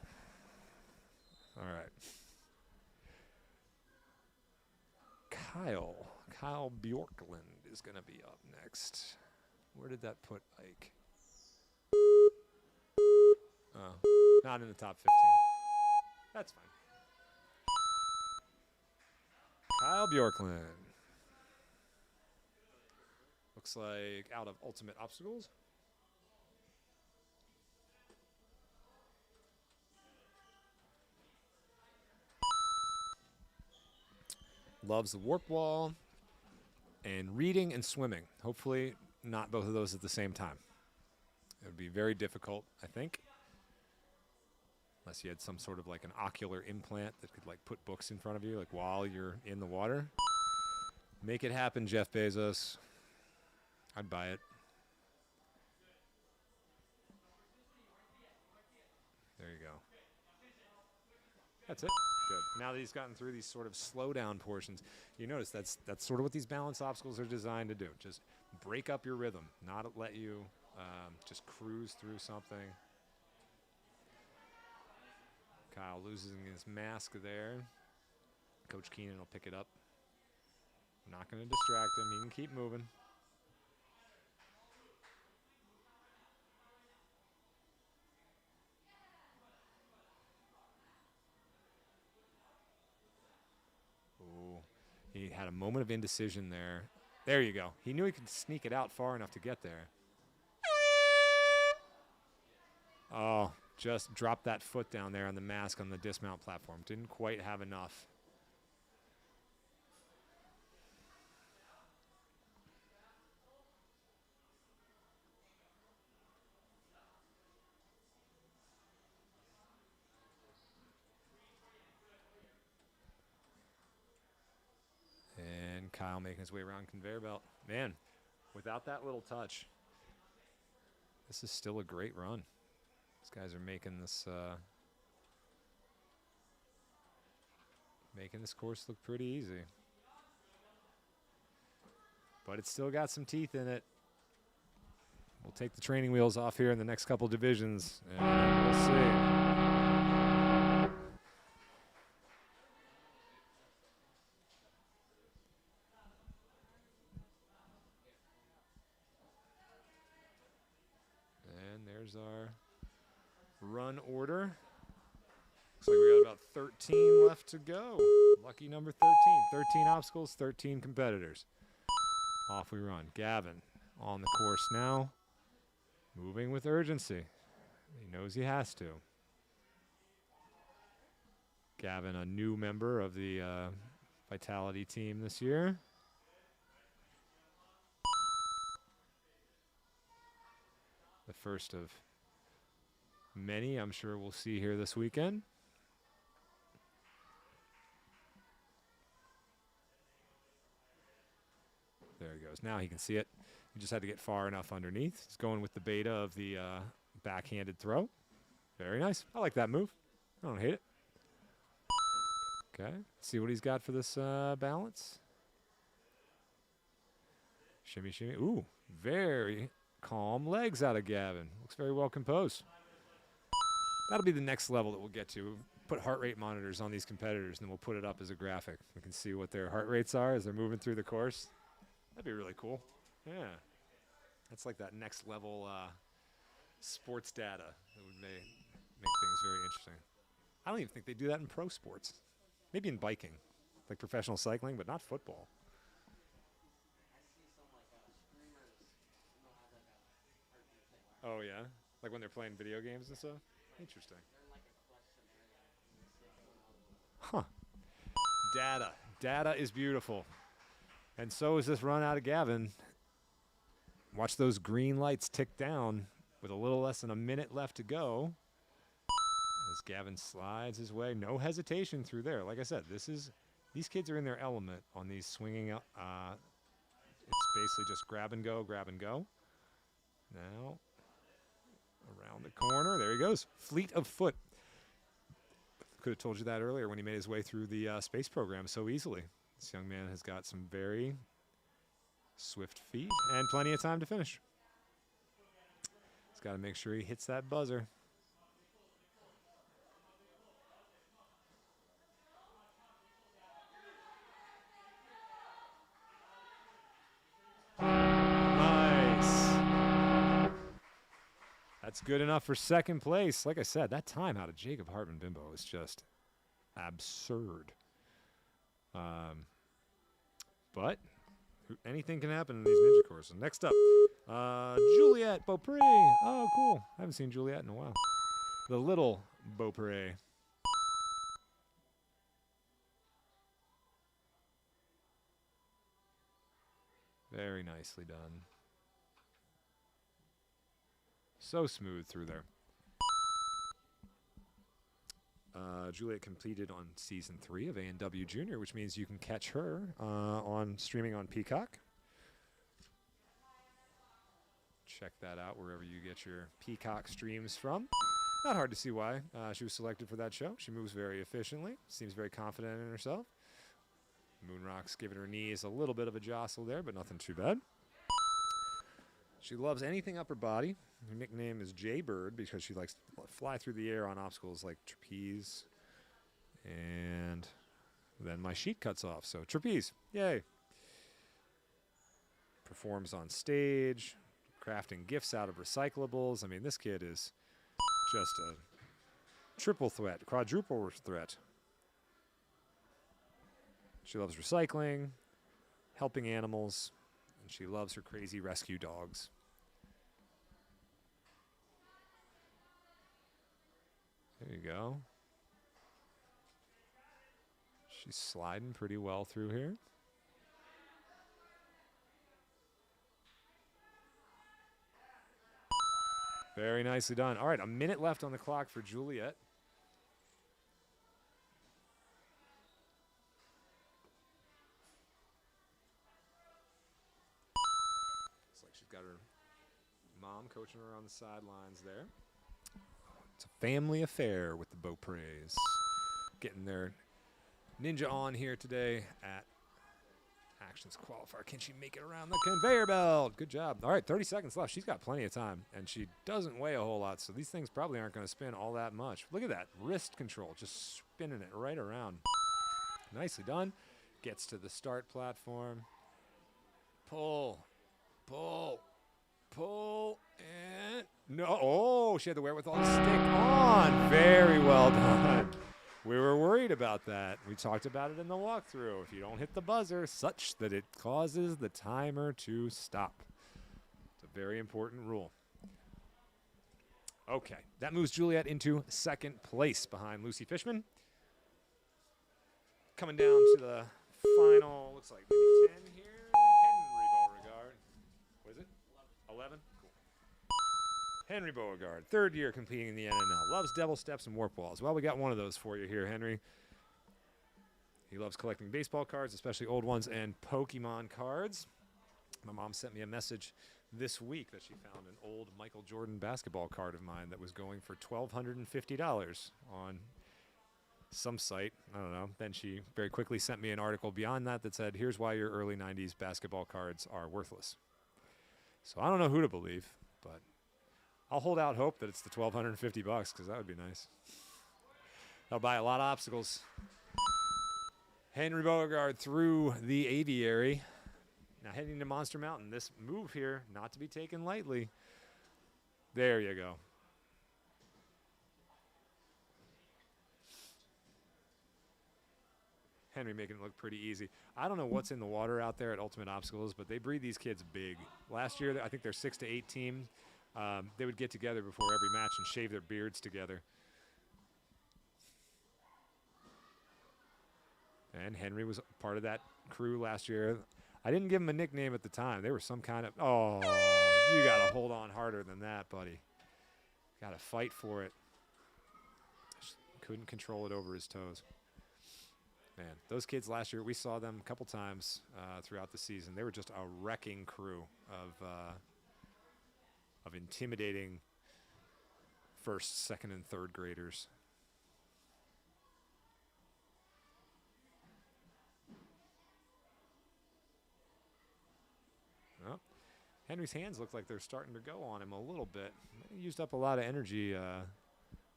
All right. Kyle Bjorkland is going to be up next. Where did that put Ike? Oh, not in the top 15. That's fine. Kyle Bjorkland. Looks like out of Ultimate Obstacles. Loves the warp wall and reading and swimming. Hopefully not both of those at the same time. It would be very difficult, I think. Unless you had some sort of like an ocular implant that could like put books in front of you like while you're in the water. Make it happen, Jeff Bezos. I'd buy it. There you go. That's it. Good. Now that he's gotten through these sort of slow down portions, you notice that's sort of what these balance obstacles are designed to do. Just break up your rhythm, not let you just cruise through something. Kyle losing his mask there. Coach Keenan will pick it up. Not going to distract him. He can keep moving. He had a moment of indecision there. There you go. He knew he could sneak it out far enough to get there. Oh, just dropped that foot down there on the mask on the dismount platform. Didn't quite have enough. And Kyle making his way around Conveyor Belt. Man, without that little touch, this is still a great run. These guys are making this course look pretty easy. But it's still got some teeth in it. We'll take the training wheels off here in the next couple divisions, and we'll see. And there's our run order. Looks like we got about 13 left to go. Lucky number 13. 13 obstacles, 13 competitors. Off we run. Gavin on the course now. Moving with urgency. He knows he has to. Gavin, a new member of the Vitality team this year. The first of many I'm sure we'll see here this weekend. There he goes. Now he can see it. He just had to get far enough underneath. He's going with the beta of the backhanded throw. Very nice. I like that move. I don't hate it. Okay. See what he's got for this balance. Shimmy, shimmy. Ooh, very calm legs out of Gavin. Looks very well composed. That'll be the next level that we'll get to. Put heart rate monitors on these competitors, and then we'll put it up as a graphic. We can see what their heart rates are as they're moving through the course. That'd be really cool. Yeah. That's like that next level sports data that would make things very interesting. I don't even think they do that in pro sports. Maybe in biking, like professional cycling, but not football. Oh, yeah? Like when they're playing video games and stuff? Interesting. Huh. Data. Data is beautiful. And so is this run out of Gavin. Watch those green lights tick down with a little less than a minute left to go. As Gavin slides his way. No hesitation through there. Like I said, these kids are in their element on these swinging up. It's basically just grab and go, grab and go. Now, around the corner. There he goes. Fleet of foot. Could have told you that earlier when he made his way through the space program so easily. This young man has got some very swift feet and plenty of time to finish. He's got to make sure he hits that buzzer. Nice. That's good enough for second place. Like I said, that time out of Jacob Hartman Bimbo is just absurd. But anything can happen in these ninja courses. Next up, Juliet Beaupre. Oh, cool. I haven't seen Juliet in a while. The little Beaupre. Very nicely done. So smooth through there. Juliet completed on season 3 of A&W Junior, which means you can catch her on streaming on Peacock. Check that out wherever you get your Peacock streams from. Not hard to see why she was selected for that show. She moves very efficiently, seems very confident in herself. Moonrock's giving her knees a little bit of a jostle there, but nothing too bad. She loves anything upper body. Her nickname is Jaybird because she likes to fly through the air on obstacles like trapeze. And then my sheet cuts off, so trapeze, yay. Performs on stage, crafting gifts out of recyclables. I mean, this kid is just a triple threat, quadruple threat. She loves recycling, helping animals, and she loves her crazy rescue dogs. There you go. She's sliding pretty well through here. Very nicely done. All right, a minute left on the clock for Juliet. Looks like she's got her mom coaching her on the sidelines there. It's a family affair with the Beaupreys. Getting their ninja on here today at Actions Qualifier. Can she make it around the conveyor belt? Good job. All right, 30 seconds left. She's got plenty of time, and she doesn't weigh a whole lot, so these things probably aren't going to spin all that much. Look at that. Wrist control, just spinning it right around. Nicely done. Gets to the start platform. Pull, pull, pull, and no. Oh, she had the wherewithal to stick on. Very well done. We were worried about that. We talked about it in the walkthrough. If you don't hit the buzzer such that it causes the timer to stop. It's a very important rule. Okay, that moves Juliet into second place behind Lucy Fishman. Coming down to the final, looks like maybe 10 here. Henry Beauregard. Was it? 11? Cool. Henry Beauregard, third year competing in the NNL. Loves double steps and warp walls. Well, we got one of those for you here, Henry. He loves collecting baseball cards, especially old ones, and Pokemon cards. My mom sent me a message this week that she found an old Michael Jordan basketball card of mine that was going for $1,250 on some site. I don't know. Then she very quickly sent me an article beyond that that said, here's why your early 90s basketball cards are worthless. So I don't know who to believe, but I'll hold out hope that it's the $1,250 because that would be nice. I'll buy a lot of obstacles. Henry Beauregard through the Aviary. Now heading to Monster Mountain. This move here, not to be taken lightly. There you go. Henry making it look pretty easy. I don't know what's in the water out there at Ultimate Obstacles, but they breed these kids big. Last year, I think their 6 to 8 team, they would get together before every match and shave their beards together. And Henry was part of that crew last year. I didn't give him a nickname at the time. They were some kind of, oh, you got to hold on harder than that, buddy. Got to fight for it. Just couldn't control it over his toes. Man, those kids last year, we saw them a couple times throughout the season. They were just a wrecking crew of intimidating first, second, and third graders. Well, Henry's hands look like they're starting to go on him a little bit. He used up a lot of energy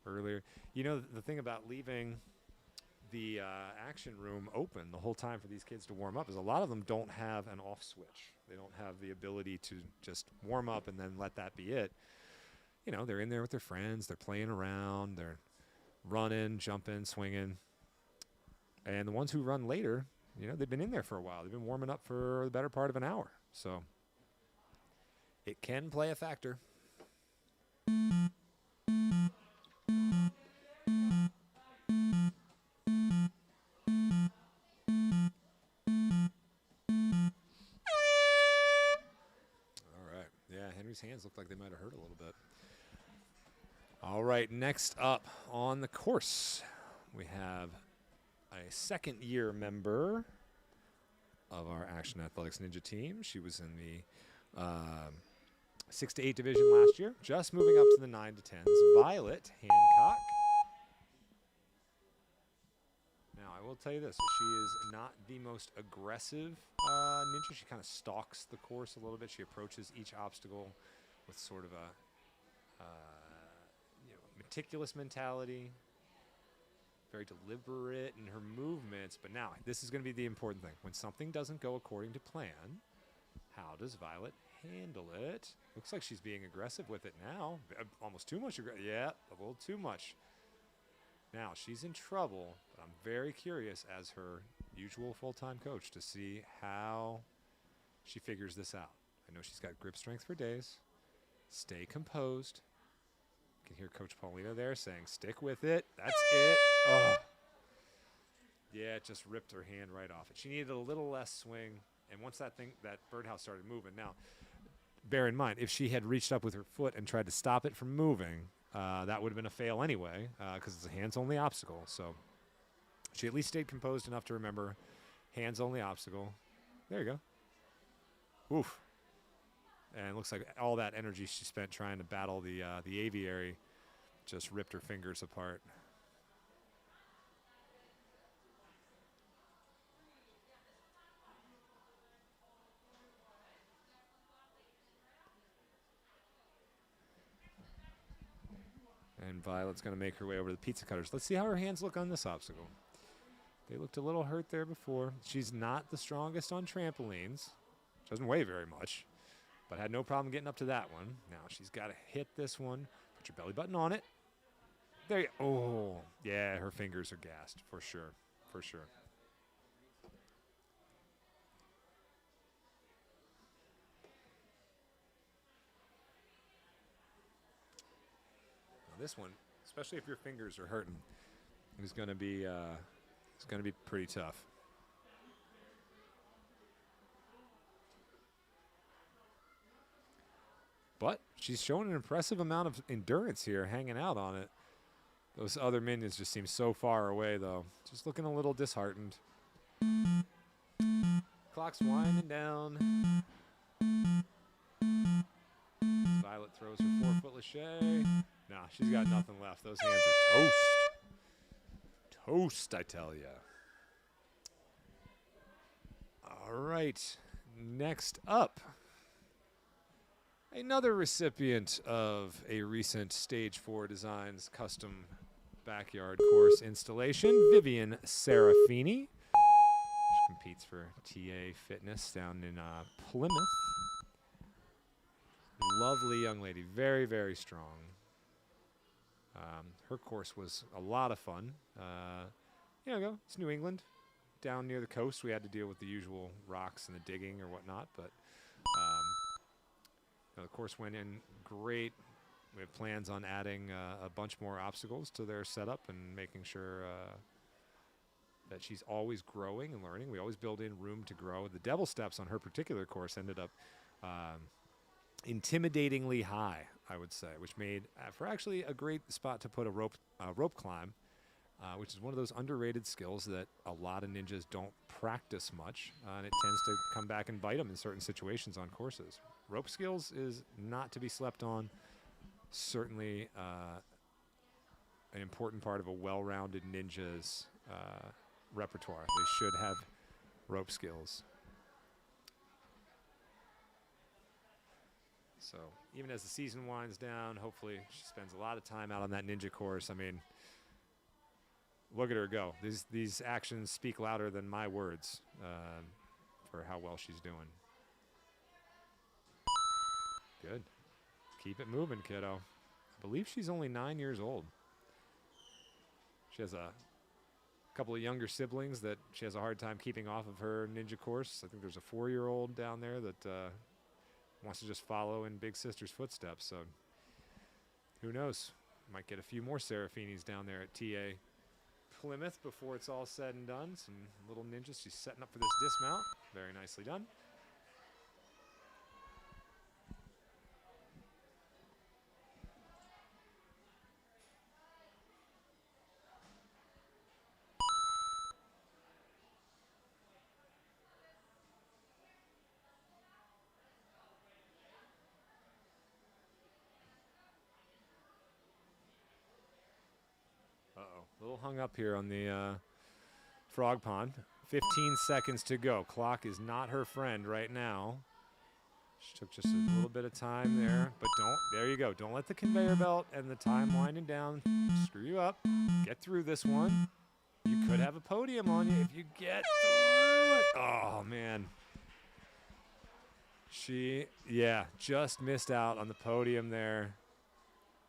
earlier. You know, the thing about leaving the action room open the whole time for these kids to warm up is a lot of them don't have an off switch. They don't have the ability to just warm up and then let that be it. You know, they're in there with their friends. They're playing around. They're running, jumping, swinging. And the ones who run later, you know, they've been in there for a while. They've been warming up for the better part of an hour. So it can play a factor. Henry's hands looked like they might have hurt a little bit. All right, next up on the course, we have a second-year member of our Action Athletics Ninja team. She was in the 6 to 8 division last year, just moving up to the 9 to 10s. Violet Hancock. Now, I will tell you this. She is not the most aggressive ninja. She kind of stalks the course a little bit. She approaches each obstacle with sort of a meticulous mentality. Very deliberate in her movements. But now, this is going to be the important thing. When something doesn't go according to plan, how does Violet handle it? Looks like she's being aggressive with it now. Almost too much. Yeah, a little too much. Now, she's in trouble, but I'm very curious as her usual full-time coach to see how she figures this out. I know she's got grip strength for days. Stay composed. You can hear Coach Paulino there saying, stick with it. That's it. Oh. Yeah, it just ripped her hand right off it. She needed a little less swing. And once that birdhouse started moving. Now, bear in mind, if she had reached up with her foot and tried to stop it from moving, that would have been a fail anyway, because it's a hands-only obstacle. So she at least stayed composed enough to remember hands-only obstacle. There you go. Oof. And it looks like all that energy she spent trying to battle the Aviary just ripped her fingers apart. And Violet's going to make her way over to the pizza cutters. Let's see how her hands look on this obstacle. They looked a little hurt there before. She's not the strongest on trampolines. She doesn't weigh very much, but had no problem getting up to that one. Now she's got to hit this one. Put your belly button on it. There you go. Oh, yeah, her fingers are gassed for sure, for sure. Now this one, especially if your fingers are hurting, is going to be pretty tough. But she's showing an impressive amount of endurance here, hanging out on it. Those other minions just seem so far away, though. Just looking a little disheartened. Clock's winding down. Violet throws her 4-foot lachey. Nah, she's got nothing left. Those hands are toast. Toast, I tell ya. All right, next up. Another recipient of a recent Stage 4 Designs custom backyard course installation, Vivian Serafini. She competes for TA Fitness down in Plymouth. Lovely young lady, very, very strong. Her course was a lot of fun. It's New England, down near the coast. We had to deal with the usual rocks and the digging or whatnot, but the course went in great. We have plans on adding a bunch more obstacles to their setup and making sure that she's always growing and learning. We always build in room to grow. The devil steps on her particular course ended up intimidatingly high, I would say, which made for actually a great spot to put a rope climb, which is one of those underrated skills that a lot of ninjas don't practice much, and it tends to come back and bite them in certain situations on courses. Rope skills is not to be slept on. Certainly an important part of a well-rounded ninja's repertoire. They should have rope skills. So even as the season winds down, hopefully she spends a lot of time out on that ninja course. I mean, look at her go. These actions speak louder than my words for how well she's doing. Good. Keep it moving, kiddo. I believe she's only 9 years old. She has a couple of younger siblings that she has a hard time keeping off of her ninja course. I think there's a 4-year-old down there that wants to just follow in big sister's footsteps. So who knows? Might get a few more Serafinis down there at TA Plymouth before it's all said and done. Some little ninjas. She's setting up for this dismount. Very nicely done. A little hung up here on the frog pond. 15 seconds to go. Clock is not her friend right now. She took just a little bit of time there, but there you go. Don't let the conveyor belt and the time winding down screw you up. Get through this one. You could have a podium on you if you get through it. Oh, man. She, just missed out on the podium there.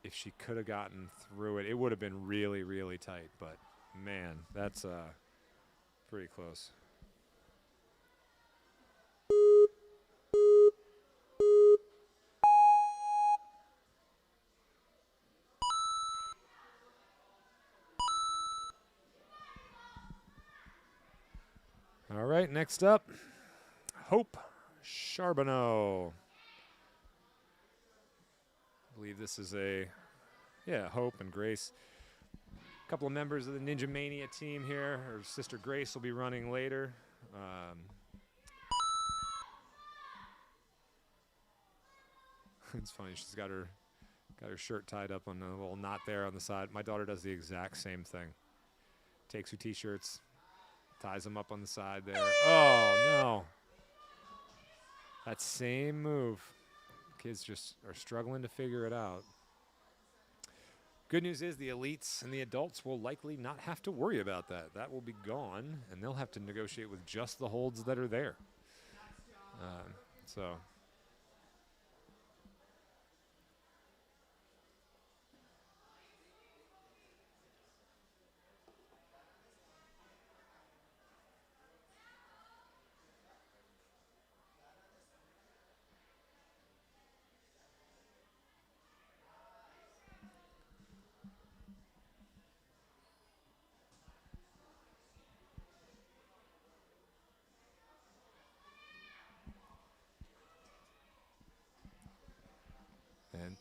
If she could have gotten through it, it would have been really, really tight. But, man, that's pretty close. All right, next up, Hope Charbonneau. I believe this is Hope and Grace. A couple of members of the Ninja Mania team here. Her sister Grace will be running later. It's funny, she's got her shirt tied up on a little knot there on the side. My daughter does the exact same thing. Takes her t-shirts, ties them up on the side there. Oh, no. That same move. Kids just are struggling to figure it out. Good news is the elites and the adults will likely not have to worry about that. That will be gone, and they'll have to negotiate with just the holds that are there. So... And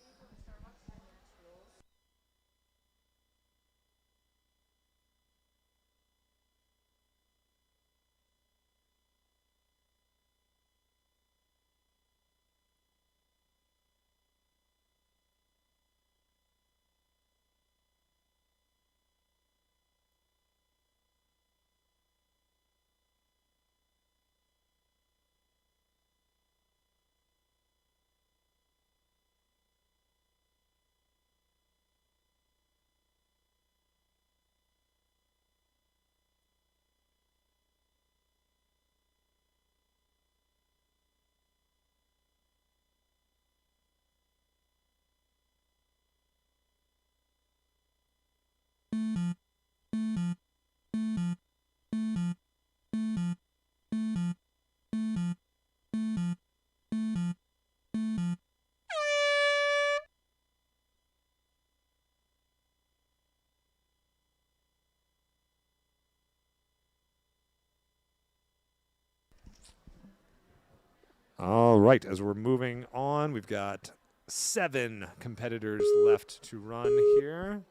all right, as we're moving on, we've got 7 competitors left to run here.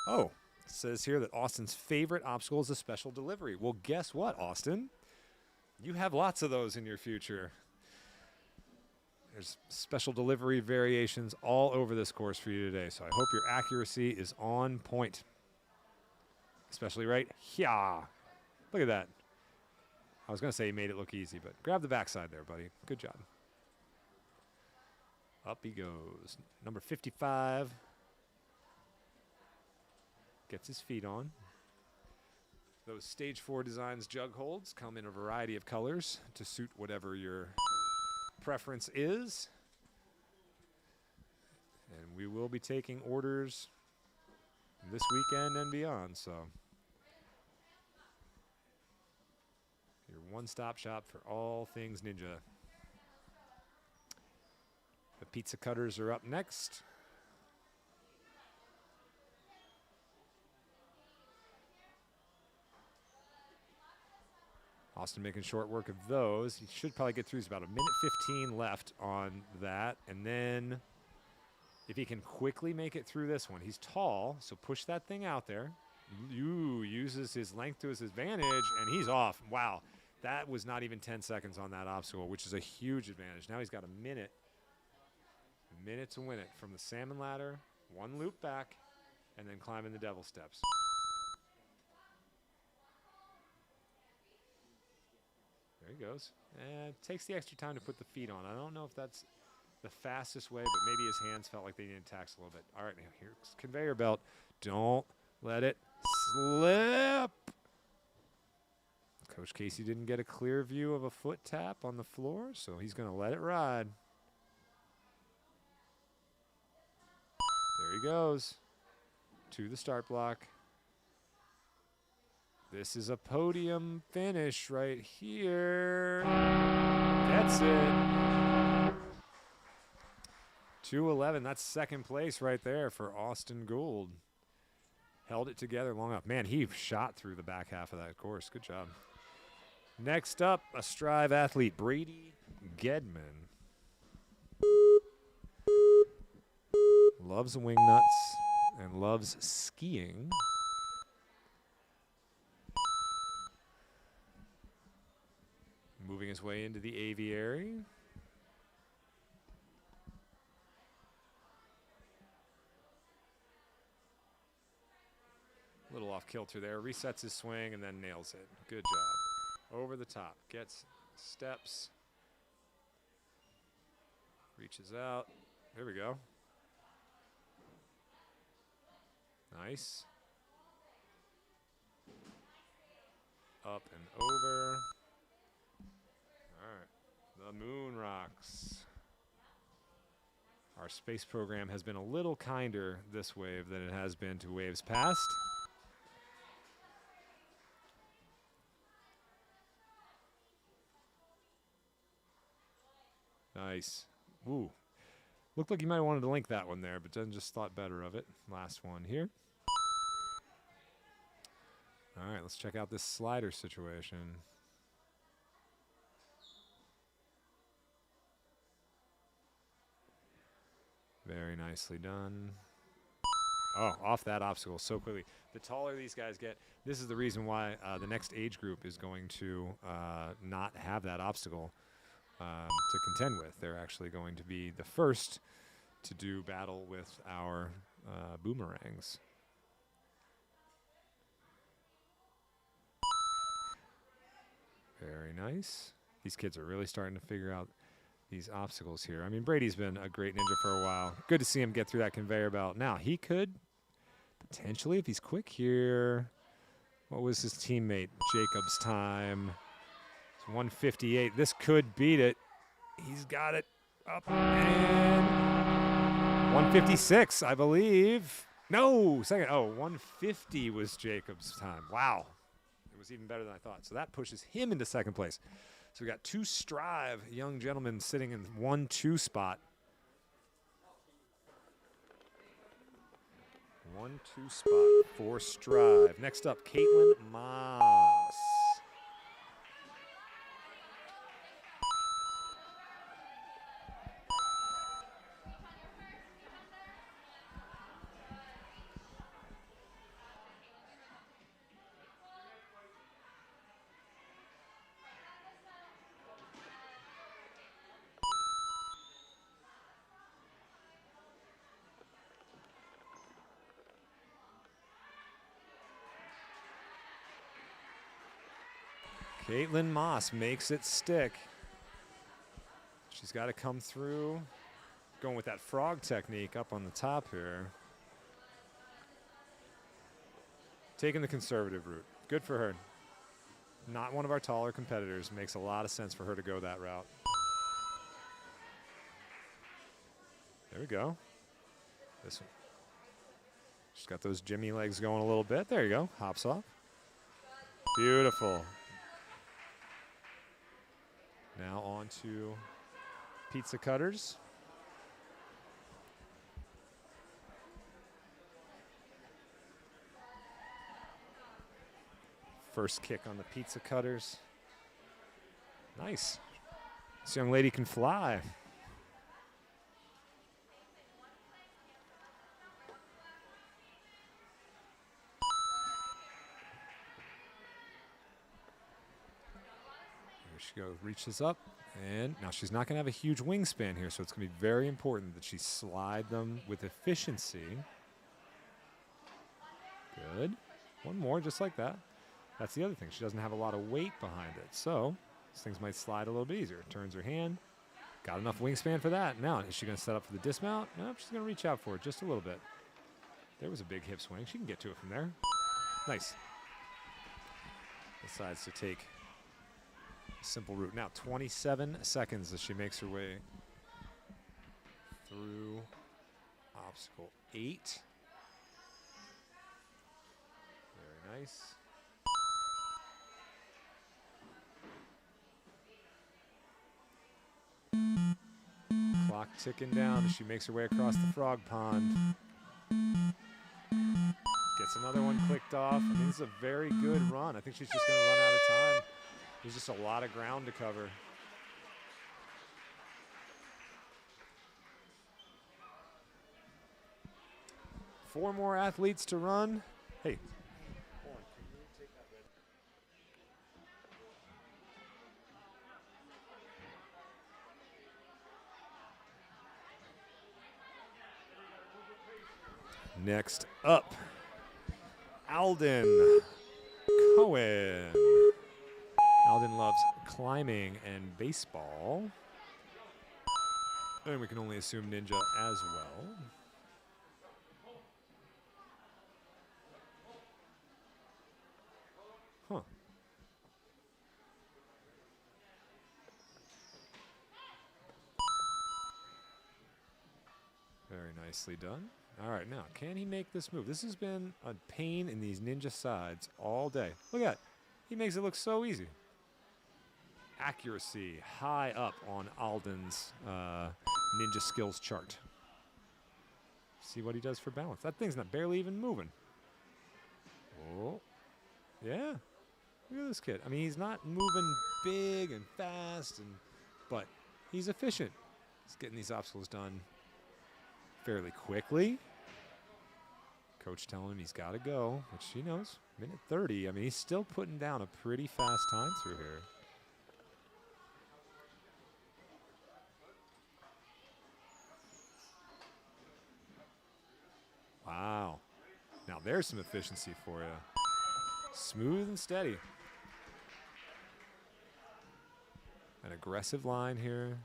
Oh, it says here that Austin's favorite obstacle is a special delivery. Well, guess what, Austin? You have lots of those in your future. There's special delivery variations all over this course for you today, so I hope your accuracy is on point. Especially right here. Look at that. I was going to say he made it look easy, but grab the backside there, buddy. Good job. Up he goes. Number 55. Gets his feet on. Those Stage 4 Designs jug holds come in a variety of colors to suit whatever your preference is. And we will be taking orders this weekend and beyond, so... your one-stop shop for all things ninja. The pizza cutters are up next. Austin making short work of those. He should probably get through. There's about a minute 15 left on that. And then if he can quickly make it through this one, he's tall, so push that thing out there. Uses his length to his advantage, and he's off. Wow. That was not even 10 seconds on that obstacle, which is a huge advantage. Now he's got a minute to win it from the salmon ladder, one loop back, and then climbing the devil steps. There he goes. And takes the extra time to put the feet on. I don't know if that's the fastest way, but maybe his hands felt like they needed tax a little bit. All right, now here's Conveyor Belt. Don't let it slip. Coach Casey didn't get a clear view of a foot tap on the floor, so he's going to let it ride. goes to the start block. This is a podium finish right here. Gets it. 2:11. That's second place right there for Austin Gould. Held it together long enough. Man, he shot through the back half of that course. Good job. Next up, a Strive athlete, Brady Gedman. Loves wing nuts and loves skiing. Moving his way into the Aviary. A little off kilter there. Resets his swing and then nails it. Good job. Over the top. Gets steps. Reaches out. There we go. Nice. Up and over. All right. The Moon Rocks. Our space program has been a little kinder this wave than it has been to waves past. Nice. Ooh. Looked like you might have wanted to link that one there, but then just thought better of it. Last one here. All right, let's check out this slider situation. Very nicely done. Oh, off that obstacle so quickly. The taller these guys get, this is the reason why the next age group is going to not have that obstacle to contend with. They're actually going to be the first to do battle with our boomerangs. Very nice. These kids are really starting to figure out these obstacles here. I mean, Brady's been a great ninja for a while. Good to see him get through that conveyor belt. Now, he could potentially, if he's quick here, what was his teammate Jacob's time? It's 158. This could beat it. He's got it up and 156, I believe. No, second. Oh, 150 was Jacob's time. Wow. It was even better than I thought. So that pushes him into second place. So we got two Strive young gentlemen sitting in 1-2 spot. 1-2 spot for Strive. Next up, Caitlin Moss. Caitlin Moss makes it stick. She's got to come through. Going with that frog technique up on the top here. Taking the conservative route. Good for her. Not one of our taller competitors. Makes a lot of sense for her to go that route. There we go. This one. She's got those Jimmy legs going a little bit. There you go. Hops off. Beautiful. Now on to pizza cutters. First kick on the pizza cutters. Nice. This young lady can fly. She goes, reaches up, and now she's not going to have a huge wingspan here, so it's going to be very important that she slide them with efficiency. Good. One more, just like that. That's the other thing. She doesn't have a lot of weight behind it, so these things might slide a little bit easier. Turns her hand. Got enough wingspan for that. Now, is she going to set up for the dismount? Nope, she's going to reach out for it just a little bit. There was a big hip swing. She can get to it from there. Nice. Decides to take simple route. Now 27 seconds as she makes her way through Obstacle 8. Very nice. Clock ticking down as she makes her way across the frog pond. Gets another one clicked off. I mean, this is a very good run. I think she's just going to run out of time. There's just a lot of ground to cover. Four more athletes to run. Hey. Next up, Alden Cohen. Alden loves climbing and baseball. And we can only assume ninja as well. Huh. Very nicely done. All right, now, can he make this move? This has been a pain in these ninja sides all day. Look at that. He makes it look so easy. Accuracy high up on Alden's ninja skills chart. See what he does for balance. That thing's not barely even moving. Oh, yeah. Look at this kid. I mean, he's not moving big and fast, but he's efficient. He's getting these obstacles done fairly quickly. Coach telling him he's got to go, which he knows. Minute 30. I mean, he's still putting down a pretty fast time through here. Wow. Now there's some efficiency for you. Smooth and steady. An aggressive line here.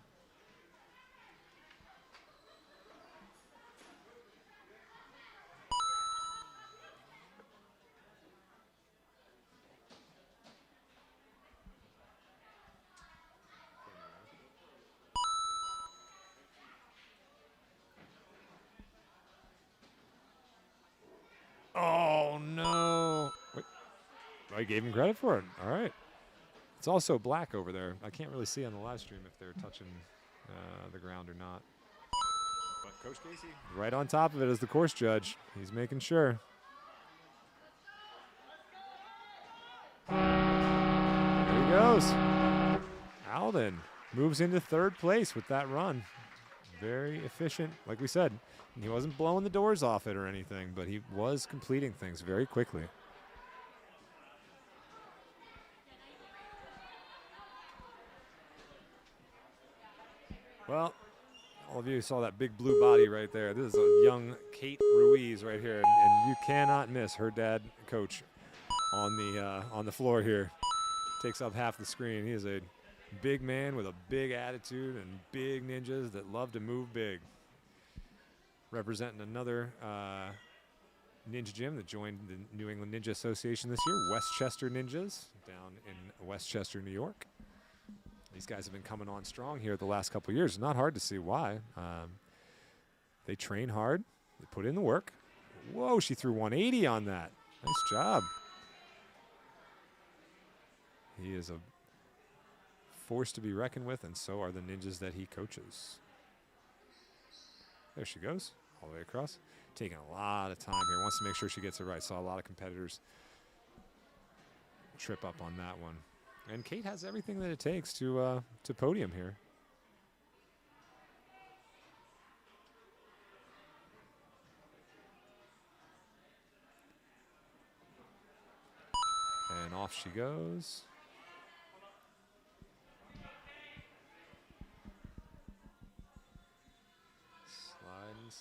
Oh, no. Wait. I gave him credit for it. All right. It's also black over there. I can't really see on the live stream if they're touching the ground or not. But Coach Casey, right on top of it as the course judge. He's making sure. There he goes. Alden moves into third place with that run. Very efficient, like we said. He wasn't blowing the doors off it or anything, but he was completing things very quickly. Well, all of you saw that big blue body right there. This is a young Kate Ruiz right here, and you cannot miss her dad, Coach, on the floor here. Takes up half the screen. He is a big man with a big attitude and big ninjas that love to move big. Representing another ninja gym that joined the New England Ninja Association this year, Westchester Ninjas, down in Westchester, New York. These guys have been coming on strong here the last couple of years. Not hard to see why. They train hard. They put in the work. Whoa, she threw 180 on that. Nice job. He is a force to be reckoned with, and so are the ninjas that he coaches. There she goes, all the way across. Taking a lot of time here. Wants to make sure she gets it right. Saw a lot of competitors trip up on that one. And Kate has everything that it takes to podium here. And off she goes.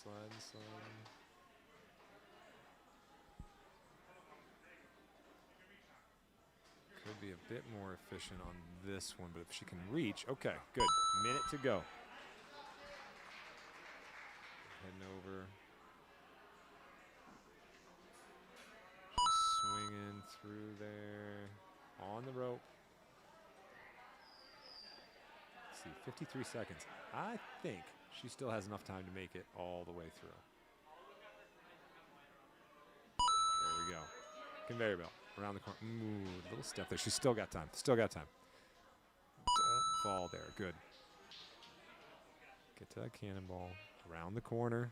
Sliding. Could be a bit more efficient on this one, but if she can reach, okay, good. Minute to go. Heading over. Just swinging through there. On the rope. Let's see, 53 seconds. I think she still has enough time to make it all the way through. we go. Conveyor belt around the corner. Ooh, little step there. She's still got time. Still got time. Don't fall there. Good. Get to that cannonball. Around the corner.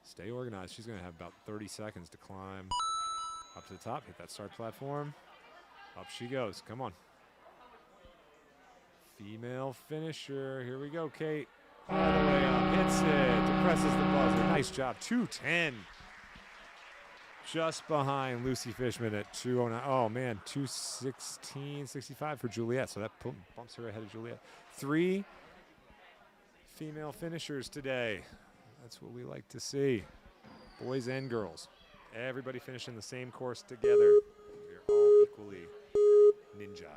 Stay organized. She's going to have about 30 seconds to climb up to the top. Hit that start platform. Up she goes. Come on. Female finisher. Here we go, Kate. All the way up. Hits it. Depresses the buzzer. Nice job. 2:10. Just behind Lucy Fishman at 2:09. Oh, man. 2:16.65 for Juliet. So that bumps her ahead of Juliet. 3 female finishers today. That's what we like to see. Boys and girls. Everybody finishing the same course together. We're all equally ninja.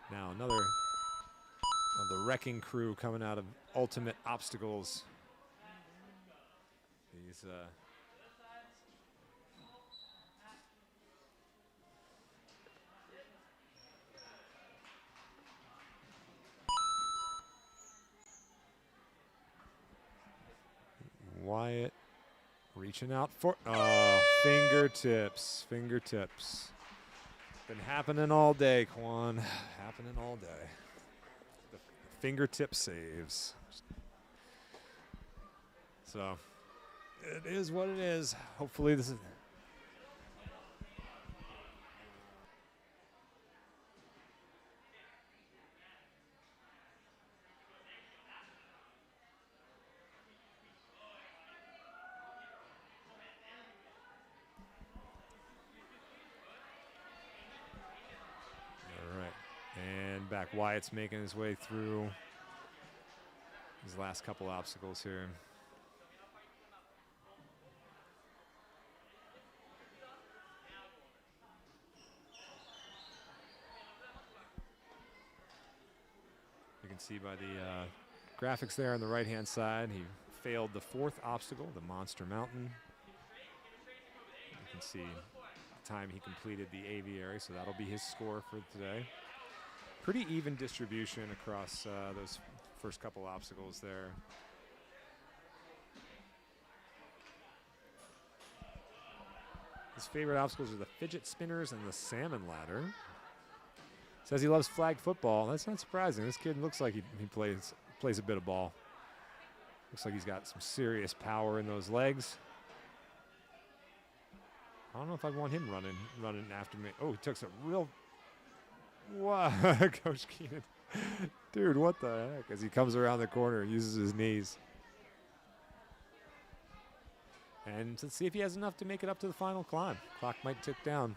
Now another of the wrecking crew coming out of Ultimate Obstacles. These Wyatt reaching out for fingertips. Been happening all day, Quan. Happening all day. The fingertip saves. So it is what it is. Hopefully this is. Back. Wyatt's making his way through his last couple obstacles here. You can see by the graphics there on the right-hand side, he failed the 4th obstacle, the Monster Mountain. You can see the time he completed the Aviary, so that'll be his score for today. Pretty even distribution across those first couple obstacles there. His favorite obstacles are the fidget spinners and the salmon ladder. Says he loves flag football. That's not surprising. This kid looks like he plays a bit of ball. Looks like he's got some serious power in those legs. I don't know if I'd want him running after me. Oh, he took some real. Wow, Coach Keenan. Dude, what the heck? As he comes around the corner and uses his knees. And let's see if he has enough to make it up to the final climb. Clock might tick down.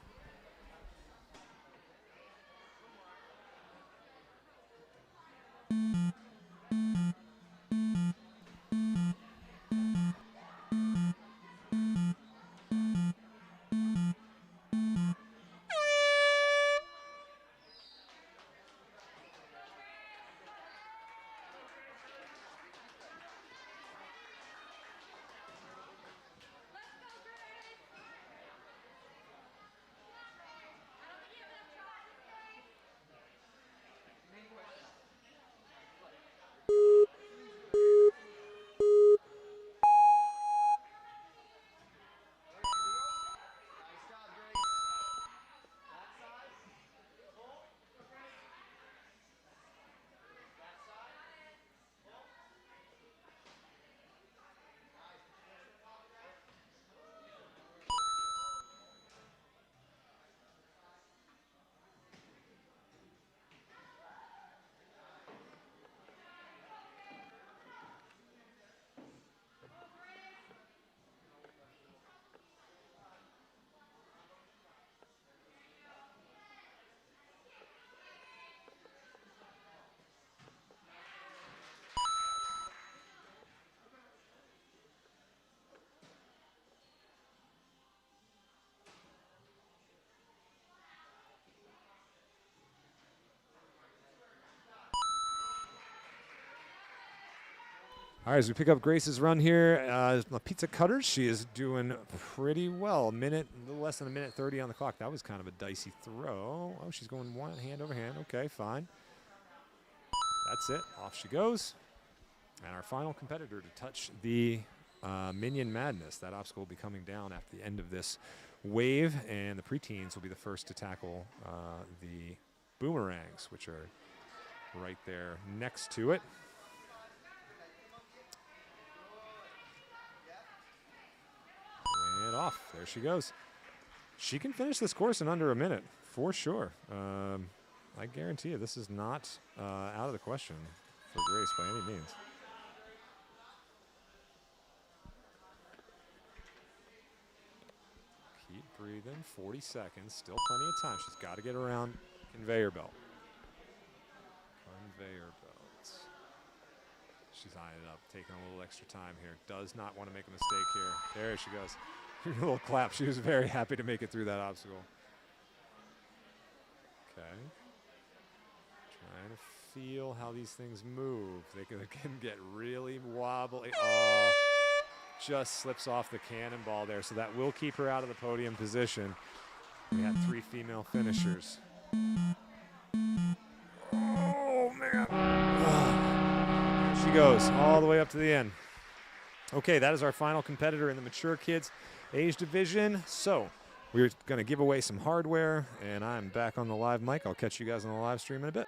All right, as we pick up Grace's run here, Pizza Cutters, she is doing pretty well. A little less than a minute 30 on the clock. That was kind of a dicey throw. Oh, she's going one hand over hand. Okay, fine. That's it. Off she goes. And our final competitor to touch the Minion Madness. That obstacle will be coming down at the end of this wave, and the preteens will be the first to tackle the boomerangs, which are right there next to it. And off. There she goes. She can finish this course in under a minute, for sure. I guarantee you this is not out of the question for Grace by any means. Keep breathing. 40 seconds. Still plenty of time. She's got to get around Conveyor Belt. Conveyor Belt. She's eyeing it up, taking a little extra time here. Does not want to make a mistake here. There she goes. A little clap. She was very happy to make it through that obstacle. Okay. Trying to feel how these things move. They can get really wobbly. Oh, just slips off the cannonball there. So that will keep her out of the podium position. We had 3 female finishers. Oh, man. She goes all the way up to the end. Okay, that is our final competitor in the mature kids age division. So we're going to give away some hardware, and I'm back on the live mic. I'll catch you guys on the live stream in a bit.